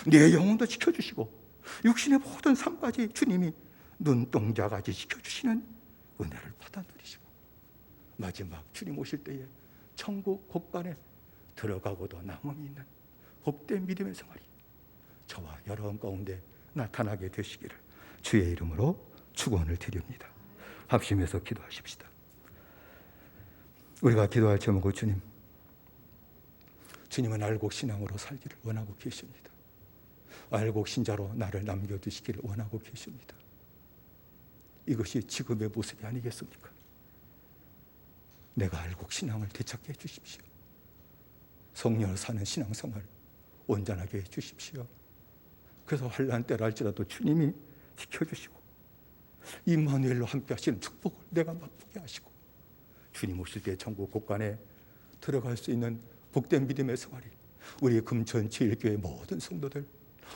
내 영혼도 지켜주시고 육신의 모든 삶까지 주님이 눈동자까지 지켜주시는 은혜를 받아 누리시고 마지막 주님 오실 때에 천국 곳간에 들어가고도 남음이 있는 복된 믿음의 생활이 저와 여러분 가운데 나타나게 되시기를 주의 이름으로 축원을 드립니다. 합심해서 기도하십시다. 우리가 기도할 제목은 주님은 알곡 신앙으로 살기를 원하고 계십니다. 알곡 신자로 나를 남겨두시기를 원하고 계십니다. 이것이 지금의 모습이 아니겠습니까? 내가 알곡 신앙을 되찾게 해주십시오. 성령을 사는 신앙생활 온전하게 해주십시오. 그래서 환난 때라 할지라도 주님이 지켜주시고 임마누엘로 함께 하시는 축복을 내가 맛보게 하시고 주님 오실 때 천국 곳간에 들어갈 수 있는 복된 믿음의 생활이 우리 금천 제일교회 모든 성도들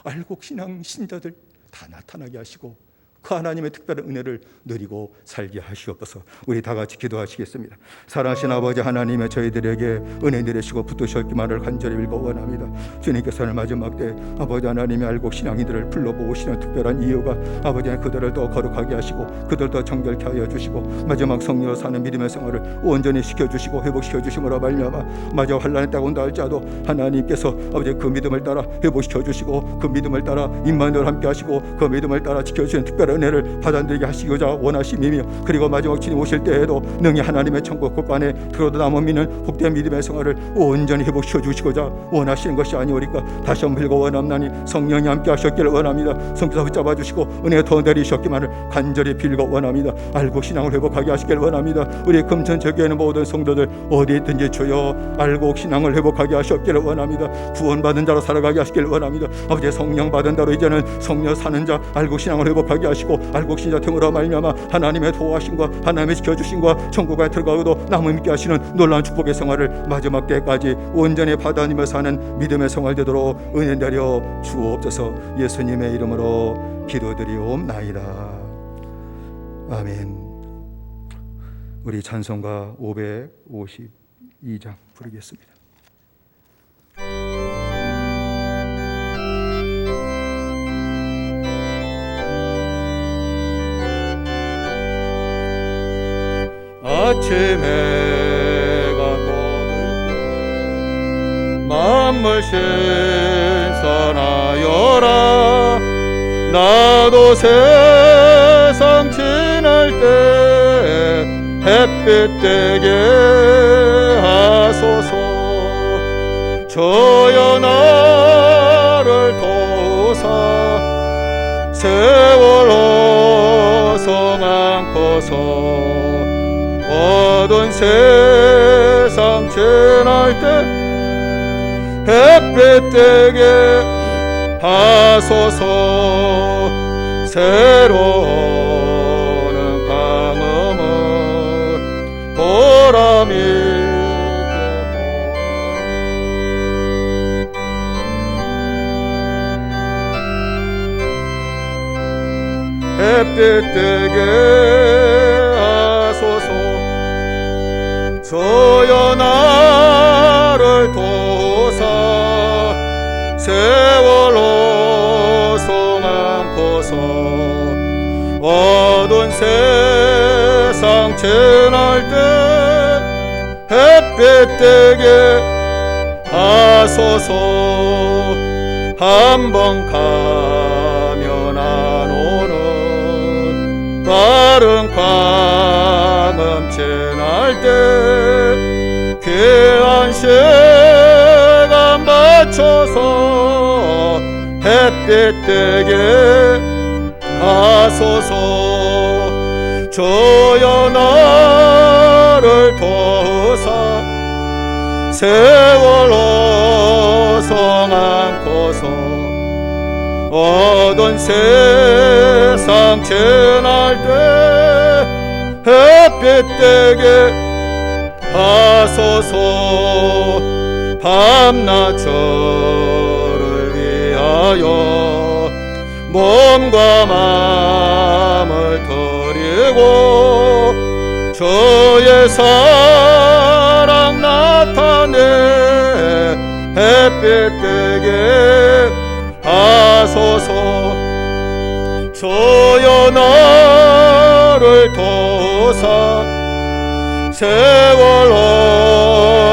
알곡신앙 신자들 다 나타나게 하시고 그 하나님의 특별한 은혜를 누리고 살게 하시옵소서. 우리 다 같이 기도하시겠습니다. 사랑하신 아버지 하나님의 저희들에게 은혜 내리시고 붙드셨기만을 간절히 빌고 원합니다. 주님께서는 마지막 때 아버지 하나님의 알곡 신앙이들을 불러 모으시는 특별한 이유가 아버지 그들을 더 거룩하게 하시고 그들 더 정결케 하여 주시고 마지막 성령으로 사는 믿음의 생활을 온전히 시켜주시고 회복시켜 주심으로 말미암아 마저 환난이 딱 온다 할지라도 하나님께서 아버지 그 믿음을 따라 회복시켜 주시고 그 믿음을 따라 임마누엘 함께 하시고 그 믿음을 따라 지켜주시는 특별한 은혜를 받아들이게 하시고자 원하심이며 그리고 마지막 주님 오실 때에도 능히 하나님의 천국 곳간에 들어도 남은 믿는 복된 믿음의 생활을 온전히 회복시켜 주시고자 원하시는 것이 아니오리까. 다시 한번 빌고 원함나니 성령이 함께 하셨기를 원합니다. 성령께서 붙잡아 주시고 은혜 더 내리셨기만을 간절히 빌고 원합니다. 알고 신앙을 회복하게 하시기를 원합니다. 우리 금천저교회는 모든 성도들 어디 있든지 주여 알고 신앙을 회복하게 하셨기를 원합니다. 구원받은 자로 살아가게 하시기를 원합니다. 아버지 성령 받은 자로 이제는 성령 사는 자 알고 신앙을 회복하게 하시고 알고 신자 등으로 말미암아 하나님의 도와심과 하나님의 지켜주심과 천국에 들어가고도 남을 믿게 하시는 놀라운 축복의 생활을 마지막 때까지 온전히 받아들이며 사는 믿음의 생활 되도록 은혜 내려 주옵소서. 예수님의 이름으로 기도드리옵나이다. 아멘. 우리 찬송가 552장 부르겠습니다. 아침 해가 떠들 때 만물 신선하여라. 나도 세상 지날 때 햇빛 되게 하소서. 저여 나를 도우사 세월호 성안고서 어두운 세상 지날 때 햇빛 되게 하소서. 새로운 방음을 보람이 햇빛 되게 하소서. 저여 나를 도우사 세월호 성안고서 어두운 세상 지날 때 햇빛 되게 하소서. 한번 가면 안 오는 빠른 광음 지날 때 귀한 시간 맞춰서 햇빛 되게 하소서. 저여 나를 도우사 세월호 성안고서 어두운 세상 지날 때 햇빛 되게 하소서. 밤낮 저를 위하여 몸과 마음을 드리고 주의 사랑 나타내 햇빛 되게 하소서. 저여 나를 도우사 세월호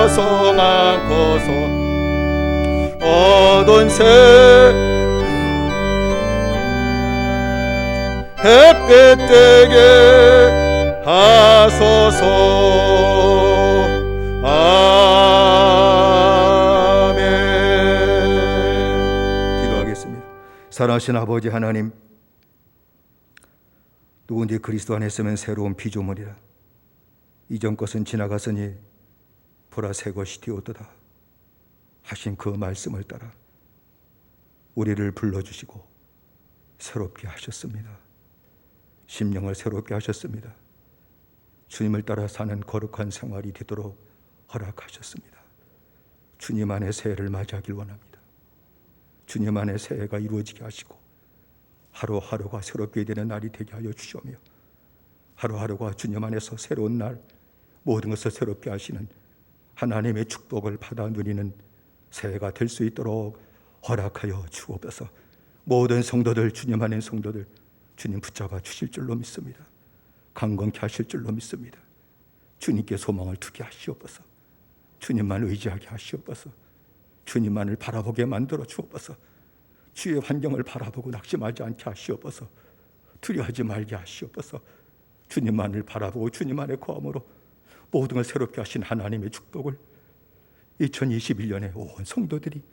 성안고서 어두운 햇빛 되게 하소서. 아멘. 기도하겠습니다. 사랑하신 아버지 하나님, 누구든지 그리스도 안에 있으면 새로운 피조물이라. 이전 것은 지나갔으니 보라 새 것이 되었도다 하신 그 말씀을 따라 우리를 불러주시고 새롭게 하셨습니다. 심령을 새롭게 하셨습니다. 주님을 따라 사는 거룩한 생활이 되도록 허락하셨습니다. 주님 안에 새해를 맞이하길 원합니다. 주님 안에 새해가 이루어지게 하시고 하루하루가 새롭게 되는 날이 되게 하여 주시오며 하루하루가 주님 안에서 새로운 날 모든 것을 새롭게 하시는 하나님의 축복을 받아 누리는 새해가 될 수 있도록 허락하여 주옵소서. 모든 성도들, 주님 안에 성도들 주님 붙잡아 주실 줄로 믿습니다. 강건케 하실 줄로 믿습니다. 주님께 소망을 두게 하시옵소서. 주님만 의지하게 하시옵소서. 주님만을 바라보게 만들어 주옵소서. 주의 환경을 바라보고 낙심하지 않게 하시옵소서. 두려워하지 말게 하시옵소서. 주님만을 바라보고 주님 안에 거함으로 모든 걸 새롭게 하신 하나님의 축복을 2021년에 온 성도들이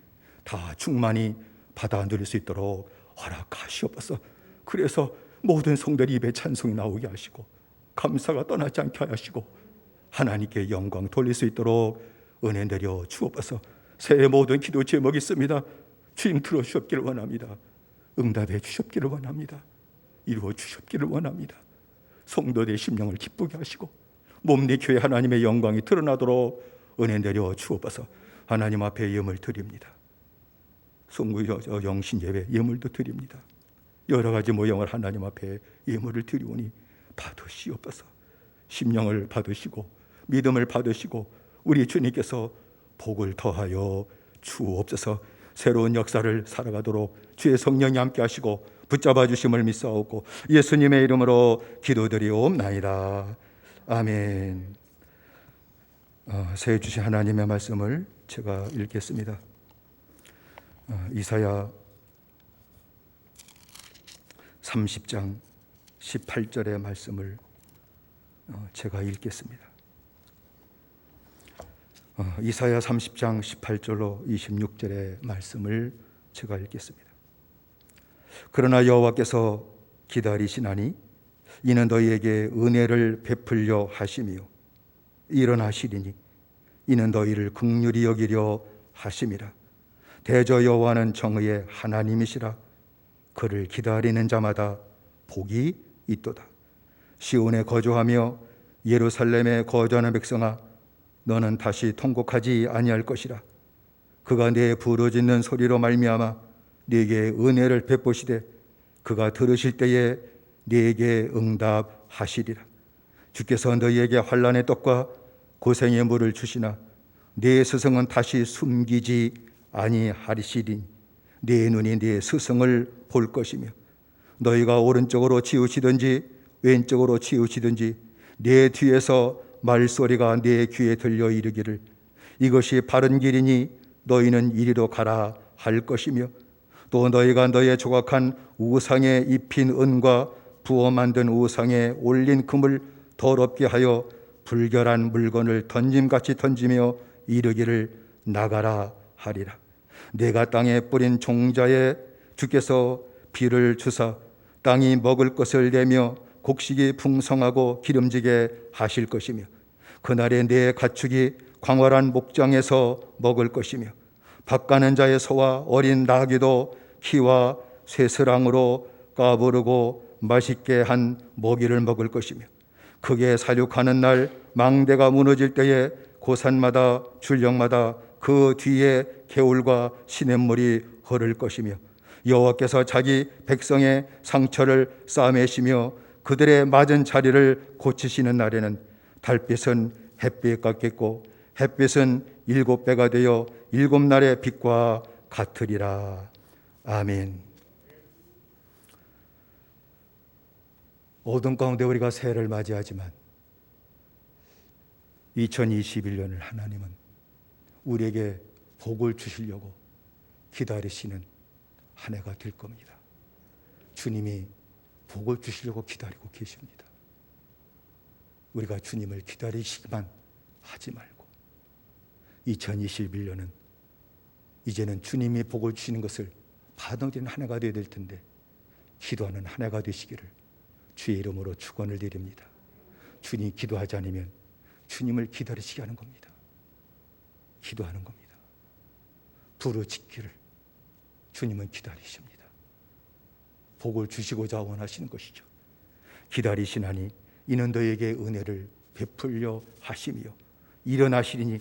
다 충만히 받아 누릴 수 있도록 허락하시옵소서. 그래서 모든 성도들 입에 찬송이 나오게 하시고 감사가 떠나지 않게 하시고 하나님께 영광 돌릴 수 있도록 은혜 내려 주옵소서. 새해 모든 기도 제목이 있습니다. 주님 들어주셨기를 원합니다. 응답해 주셨기를 원합니다. 이루어 주셨기를 원합니다. 성도들의 심령을 기쁘게 하시고 몸내 교회 하나님의 영광이 드러나도록 은혜 내려 주옵소서. 하나님 앞에 예물 드립니다. 송구 영신 예배 예물도 드립니다. 여러 가지 모형을 하나님 앞에 예물을 드리오니 받으시옵소서. 심령을 받으시고 믿음을 받으시고 우리 주님께서 복을 더하여 주옵소서. 새로운 역사를 살아가도록 주의 성령이 함께 하시고 붙잡아 주심을 믿사옵고 예수님의 이름으로 기도드리옵나이다. 아멘. 새해 주신 하나님의 말씀을 제가 읽겠습니다. 이사야 30장 18절의 말씀을 제가 읽겠습니다. 이사야 30장 18절로 26절의 말씀을 제가 읽겠습니다. 그러나 여호와께서 기다리시나니 이는 너희에게 은혜를 베풀려 하심이요 일어나시리니 이는 너희를 긍휼히 여기려 하심이라. 대저 여호와는 정의의 하나님이시라. 그를 기다리는 자마다 복이 있도다. 시온에 거주하며 예루살렘에 거주하는 백성아, 너는 다시 통곡하지 아니할 것이라. 그가 내 부르짖는 소리로 말미암아 네게 은혜를 베푸시되 그가 들으실 때에 네게 응답하시리라. 주께서 너희에게 환난의 떡과 고생의 물을 주시나 네 스승은 다시 숨기지 아니하시리니 네 눈이 네 스승을 볼 것이며 너희가 오른쪽으로 치우치든지 왼쪽으로 치우치든지 네 뒤에서 말소리가 네 귀에 들려 이르기를 이것이 바른 길이니 너희는 이리로 가라 할 것이며 또 너희가 너희의 조각한 우상에 입힌 은과 부어 만든 우상에 올린 금을 더럽게 하여 불결한 물건을 던짐같이 던지며 이르기를 나가라 하리라. 내가 땅에 뿌린 종자에 주께서 비를 주사 땅이 먹을 것을 내며 곡식이 풍성하고 기름지게 하실 것이며 그날에 내 가축이 광활한 목장에서 먹을 것이며 밥 가는 자의 소와 어린 나귀도 키와 쇠스랑으로 까부르고 맛있게 한 먹이를 먹을 것이며 크게 사육하는 날 망대가 무너질 때에 고산마다 줄령마다 그 뒤에 개울과 시냇물이 흐를 것이며 여호와께서 자기 백성의 상처를 싸매시며 그들의 맞은 자리를 고치시는 날에는 달빛은 햇빛 같겠고 햇빛은 7배가 되어 7날의 빛과 같으리라. 아멘. 어둠 가운데 우리가 새해를 맞이하지만 2021년을 하나님은 우리에게 복을 주시려고 기다리시는 한 해가 될 겁니다. 주님이 복을 주시려고 기다리고 계십니다. 우리가 주님을 기다리시기만 하지 말고 2021년은 이제는 주님이 복을 주시는 것을 받아들이는 한 해가 되어야 될 텐데 기도하는 한 해가 되시기를 주의 이름으로 축원을 드립니다. 주님이 기도하지 않으면 주님을 기다리시게 하는 겁니다. 기도하는 겁니다. 부르짖기를 주님은 기다리십니다. 복을 주시고자 원하시는 것이죠. 기다리시나니 이는 너희에게 은혜를 베풀려 하시며 일어나시리니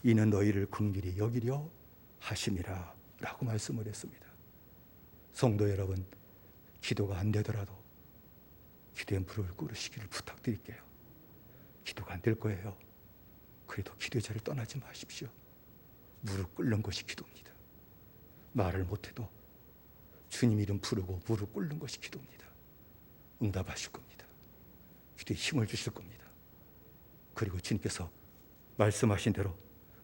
이는 너희를 긍휼히 여기려 하심이라 라고 말씀을 했습니다. 성도 여러분, 기도가 안 되더라도 기도의 무릎을 꿇으시기를 부탁드릴게요. 기도가 안 될 거예요. 그래도 기도의 자리를 떠나지 마십시오. 무릎 꿇는 것이 기도입니다. 말을 못해도 주님 이름 부르고 무릎 꿇는 것이 기도입니다. 응답하실 겁니다. 기도에 힘을 주실 겁니다. 그리고 주님께서 말씀하신 대로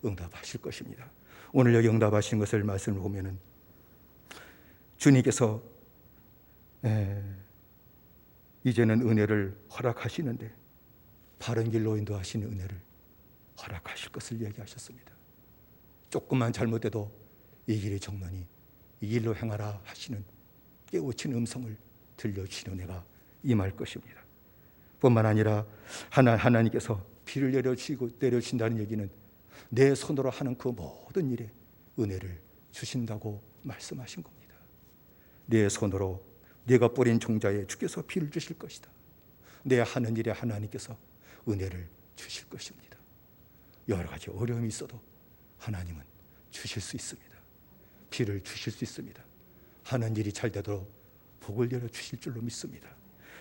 응답하실 것입니다. 오늘 여기 응답하신 것을 말씀을 보면은 주님께서 이제는 은혜를 허락하시는데 바른 길로 인도하시는 은혜를 허락하실 것을 얘기하셨습니다. 조금만 잘못해도 이 길이 정론이 이 길로 행하라 하시는 깨우치는 음성을 들려주시는 은혜가 임할 것입니다. 뿐만 아니라 하나님께서 비를 내려주신다는 얘기는 내 손으로 하는 그 모든 일에 은혜를 주신다고 말씀하신 겁니다. 내 손으로 내가 뿌린 종자에 주께서 비를 주실 것이다. 내 하는 일에 하나님께서 은혜를 주실 것입니다. 여러 가지 어려움이 있어도 하나님은 주실 수 있습니다. 비를 주실 수 있습니다. 하는 일이 잘 되도록 복을 내려 주실 줄로 믿습니다.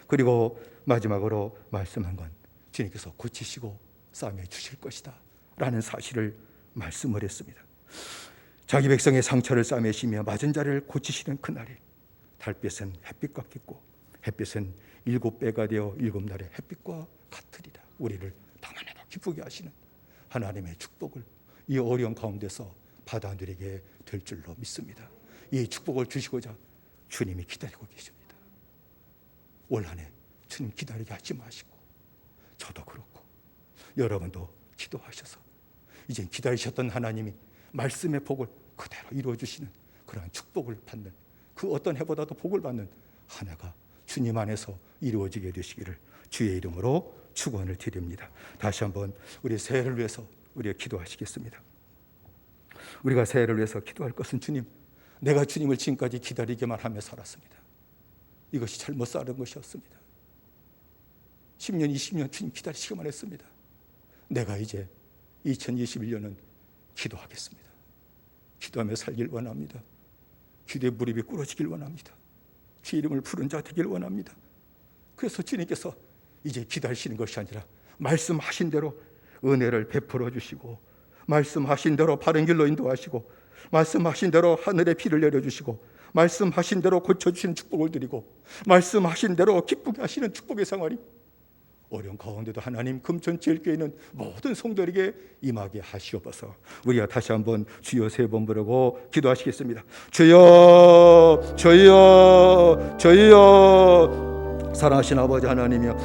그리고 마지막으로 말씀한 건 주님께서 고치시고 싸매 주실 것이다 라는 사실을 말씀을 했습니다. 자기 백성의 상처를 싸매시며 맞은 자를 고치시는 그날에 달빛은 햇빛과 같고 햇빛은 7배가 되어 7날의 햇빛과 같으리라. 우리를 다만해도 기쁘게 하시는 하나님의 축복을 이 어려운 가운데서 받아들이게 될 줄로 믿습니다. 이 축복을 주시고자 주님이 기다리고 계십니다. 올 한 해 주님 기다리게 하지 마시고 저도 그렇고 여러분도 기도하셔서 이제 기다리셨던 하나님이 말씀의 복을 그대로 이루어주시는 그러한 축복을 받는 그 어떤 해보다도 복을 받는 한 해가 주님 안에서 이루어지게 되시기를 주의 이름으로 축원을 드립니다. 다시 한번 우리 새해를 위해서 우리가 기도하시겠습니다. 우리가 새해를 위해서 기도할 것은 주님, 내가 주님을 지금까지 기다리기만 하며 살았습니다. 이것이 잘못 살은 것이었습니다. 10년, 20년 주님 기다리시기만 했습니다. 내가 이제 2021년은 기도하겠습니다. 기도하며 살길 원합니다. 기도의 무릎이 꿇어지길 원합니다. 주의 이름을 부른 자 되길 원합니다. 그래서 주님께서 이제 기다리시는 것이 아니라 말씀하신 대로 은혜를 베풀어 주시고 말씀하신 대로 바른 길로 인도하시고 말씀하신 대로 하늘에 비를 내려주시고 말씀하신 대로 고쳐주시는 축복을 드리고 말씀하신 대로 기쁘게 하시는 축복의 생활이 어려운 가운데도 하나님 금천지일교회 있는 모든 성도에게 임하게 하시옵소서. 우리가 다시 한번 주여 3번 부르고 기도하시겠습니다. 주여 주여 주여. 사랑하신 아버지 하나님이여,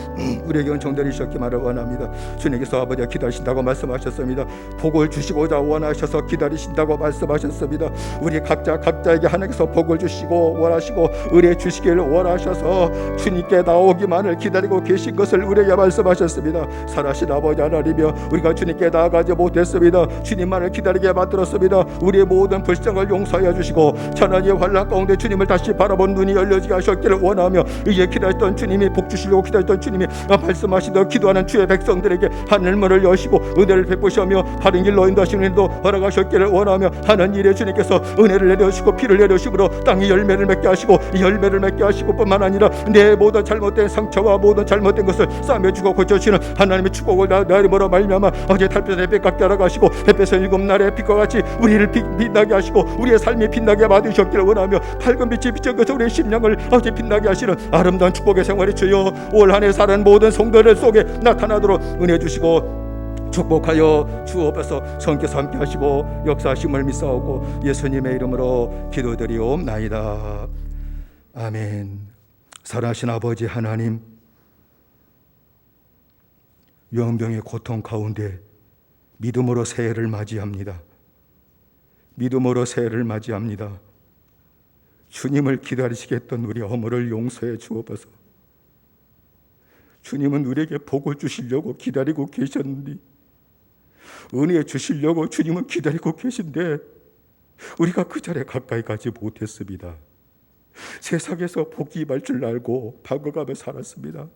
우리에게 은총들이 있었기만을 원합니다. 주님께서 아버지가 기다리신다고 말씀하셨습니다. 복을 주시고자 원하셔서 기다리신다고 말씀하셨습니다. 우리 각자에게 하나님께서 복을 주시고 원하시고 은혜 주시기를 원하셔서 주님께 나오기만을 기다리고 계신 것을 우리에게 말씀하셨습니다. 사랑하신 아버지 하나님이여, 우리가 주님께 나아가지 못했습니다. 주님만을 기다리게 만들었습니다. 우리의 모든 불쌍을 용서하여 주시고 천하의 환난 가운데 주님을 다시 바라본 눈이 열려지게 하셨기를 원하며 이제 기다렸던 주님이 복 주시려고 기다렸던 주님이 말씀하시던 기도하는 주의 백성들에게 하늘문을 여시고 은혜를 베푸시며 바른 길로 인도하시는 일도 허락하셨기를 원하며 하는 일에 주님께서 은혜를 내려주시고 피를 내려주심으로 땅이 열매를 맺게 하시고 이 열매를 맺게 하시고 뿐만 아니라 내 모든 잘못된 상처와 모든 잘못된 것을 싸매주고 고쳐주시는 하나님의 축복을 내림으로 말미암아 어제 달빛에 햇빛 같게 하라가시고 햇빛은 7날의 빛과 같이 우리를 빛나게 하시고 우리의 삶이 빛나게 받으셨기를 원하며 밝은 빛이 비친 것을 우리의 심령을 어제 빛나게 하시는 아름다운 축복의 생활이 주여 올 한 해 사는 모든 성도들 속에 나타나도록 은혜 주시고 축복하여 주옵소서. 성께서 함께 하시고 역사하심을 믿사오고 예수님의 이름으로 기도드리옵나이다. 아멘. 사랑하신 아버지 하나님, 영병의 고통 가운데 믿음으로 새해를 맞이합니다. 믿음으로 새해를 맞이합니다. 주님을 기다리시겠던 우리 허물을 용서해 주옵소서. 주님은 우리에게 복을 주시려고 기다리고 계셨는데, 은혜 주시려고 주님은 기다리고 계신데 우리가 그 자리에 가까이 가지 못했습니다. 세상에서 복이 임할 줄 알고 방어가며 살았습니다.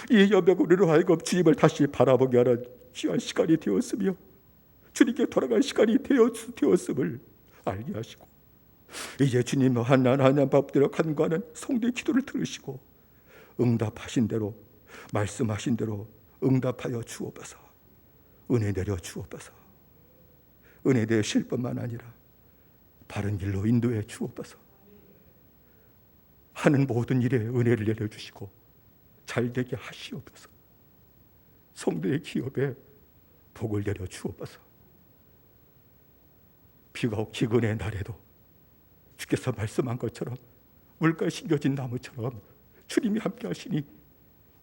이 여백 우리로 하여금 주님을 다시 바라보게 하는 귀한 시간이 되었으며 주님께 돌아갈 시간이 되었음을 알게 하시고 이제 주님 하나님 앞대로 간구하는 성도의 기도를 들으시고 응답하신 대로, 말씀하신 대로 응답하여 주옵소서. 은혜 내려 주옵소서. 은혜 되실 뿐만 아니라 바른 길로 인도해 주옵소서. 하는 모든 일에 은혜를 내려주시고 잘되게 하시옵소서. 성도의 기업에 복을 내려 주옵소서. 비가 기근의 날에도 주께서 말씀한 것처럼 물가에 심겨진 나무처럼 주님이 함께 하시니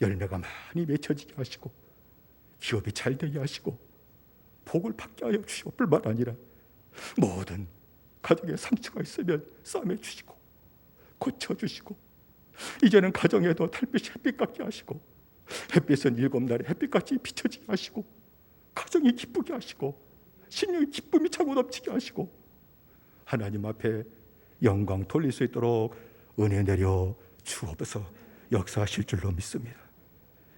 열매가 많이 맺혀지게 하시고 기업이 잘되게 하시고 복을 받게 하여 주시고 뿐만 아니라 모든 가정에 상처가 있으면 싸매 주시고 고쳐주시고 이제는 가정에도 달빛이 햇빛 같게 하시고 햇빛은 7날에 햇빛같이 비춰지게 하시고 가정이 기쁘게 하시고 신령의 기쁨이 차고 넘치게 하시고 하나님 앞에 영광 돌릴 수 있도록 은혜 내려 주옵소서. 역사하실 줄로 믿습니다.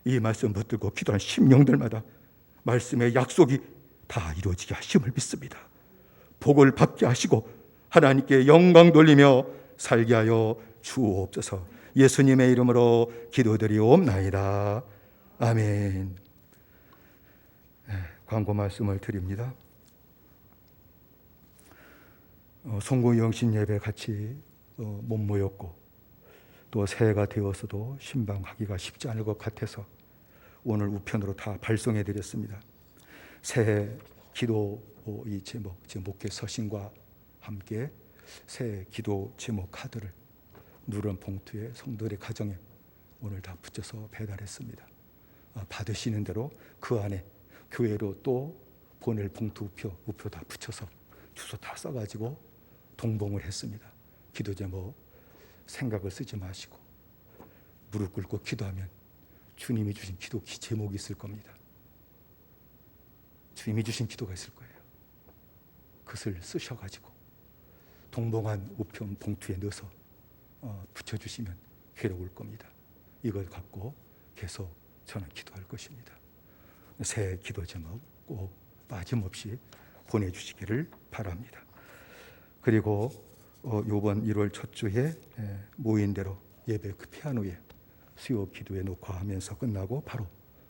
이 말씀 붙들고 기도한 심령들마다 말씀의 약속이 다 이루어지게 하심을 믿습니다. 복을 받게 하시고 하나님께 영광 돌리며 살게 하여 주옵소서. 예수님의 이름으로 기도드리옵나이다. 아멘. 광고 말씀을 드립니다. 송구 영신 예배 같이 못 모였고 또 새해가 되어서도 신방하기가 쉽지 않을 것 같아서 오늘 우편으로 다 발송해 드렸습니다. 새해 기도 이 제목, 목회 서신과 함께 새해 기도 제목 카드를 누런 봉투에 성도들의 가정에 오늘 다 붙여서 배달했습니다. 받으시는 대로 그 안에 교회로 또 보낼 봉투 우표 다 붙여서 주소 다 써가지고 동봉을 했습니다. 기도 제목 생각을 쓰지 마시고 무릎 꿇고 기도하면 주님이 주신 기도 제목이 있을 겁니다. 주님이 주신 기도가 있을 거예요. 그것을 쓰셔가지고 동봉한 우편 봉투에 넣어서 붙여주시면 괴로울 겁니다. 이걸 갖고 계속 저는 기도할 것입니다. 새 기도 제목 꼭 빠짐없이 보내주시기를 바랍니다. 그리고 이번 1월 첫 주에 모인 대로 예배 그 피아노에 수요 기도회 녹화하면서 끝나고 바로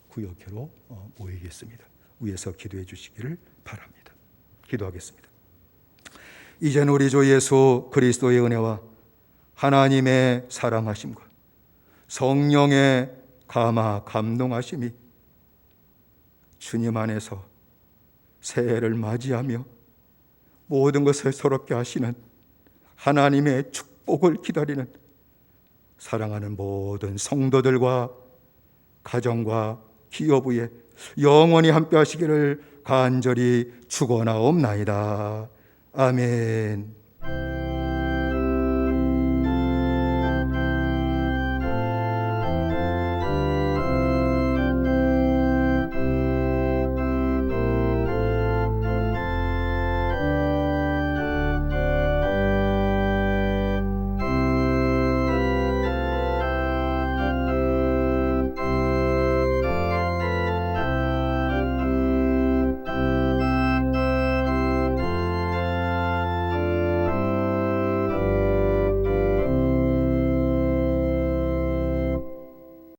구역회로 모이겠습니다. 위에서 기도해 주시기를 바랍니다. 기도하겠습니다. 이제는 우리 주 예수 그리스도의 은혜와 하나님의 사랑하심과 성령의 감동하심이 주님 안에서 새해를 맞이하며 모든 것을 새롭게 하시는 하나님의 축복을 기다리는 사랑하는 모든 성도들과 가정과 기업 위에 영원히 함께 하시기를 간절히 축원하옵나이다. 아멘.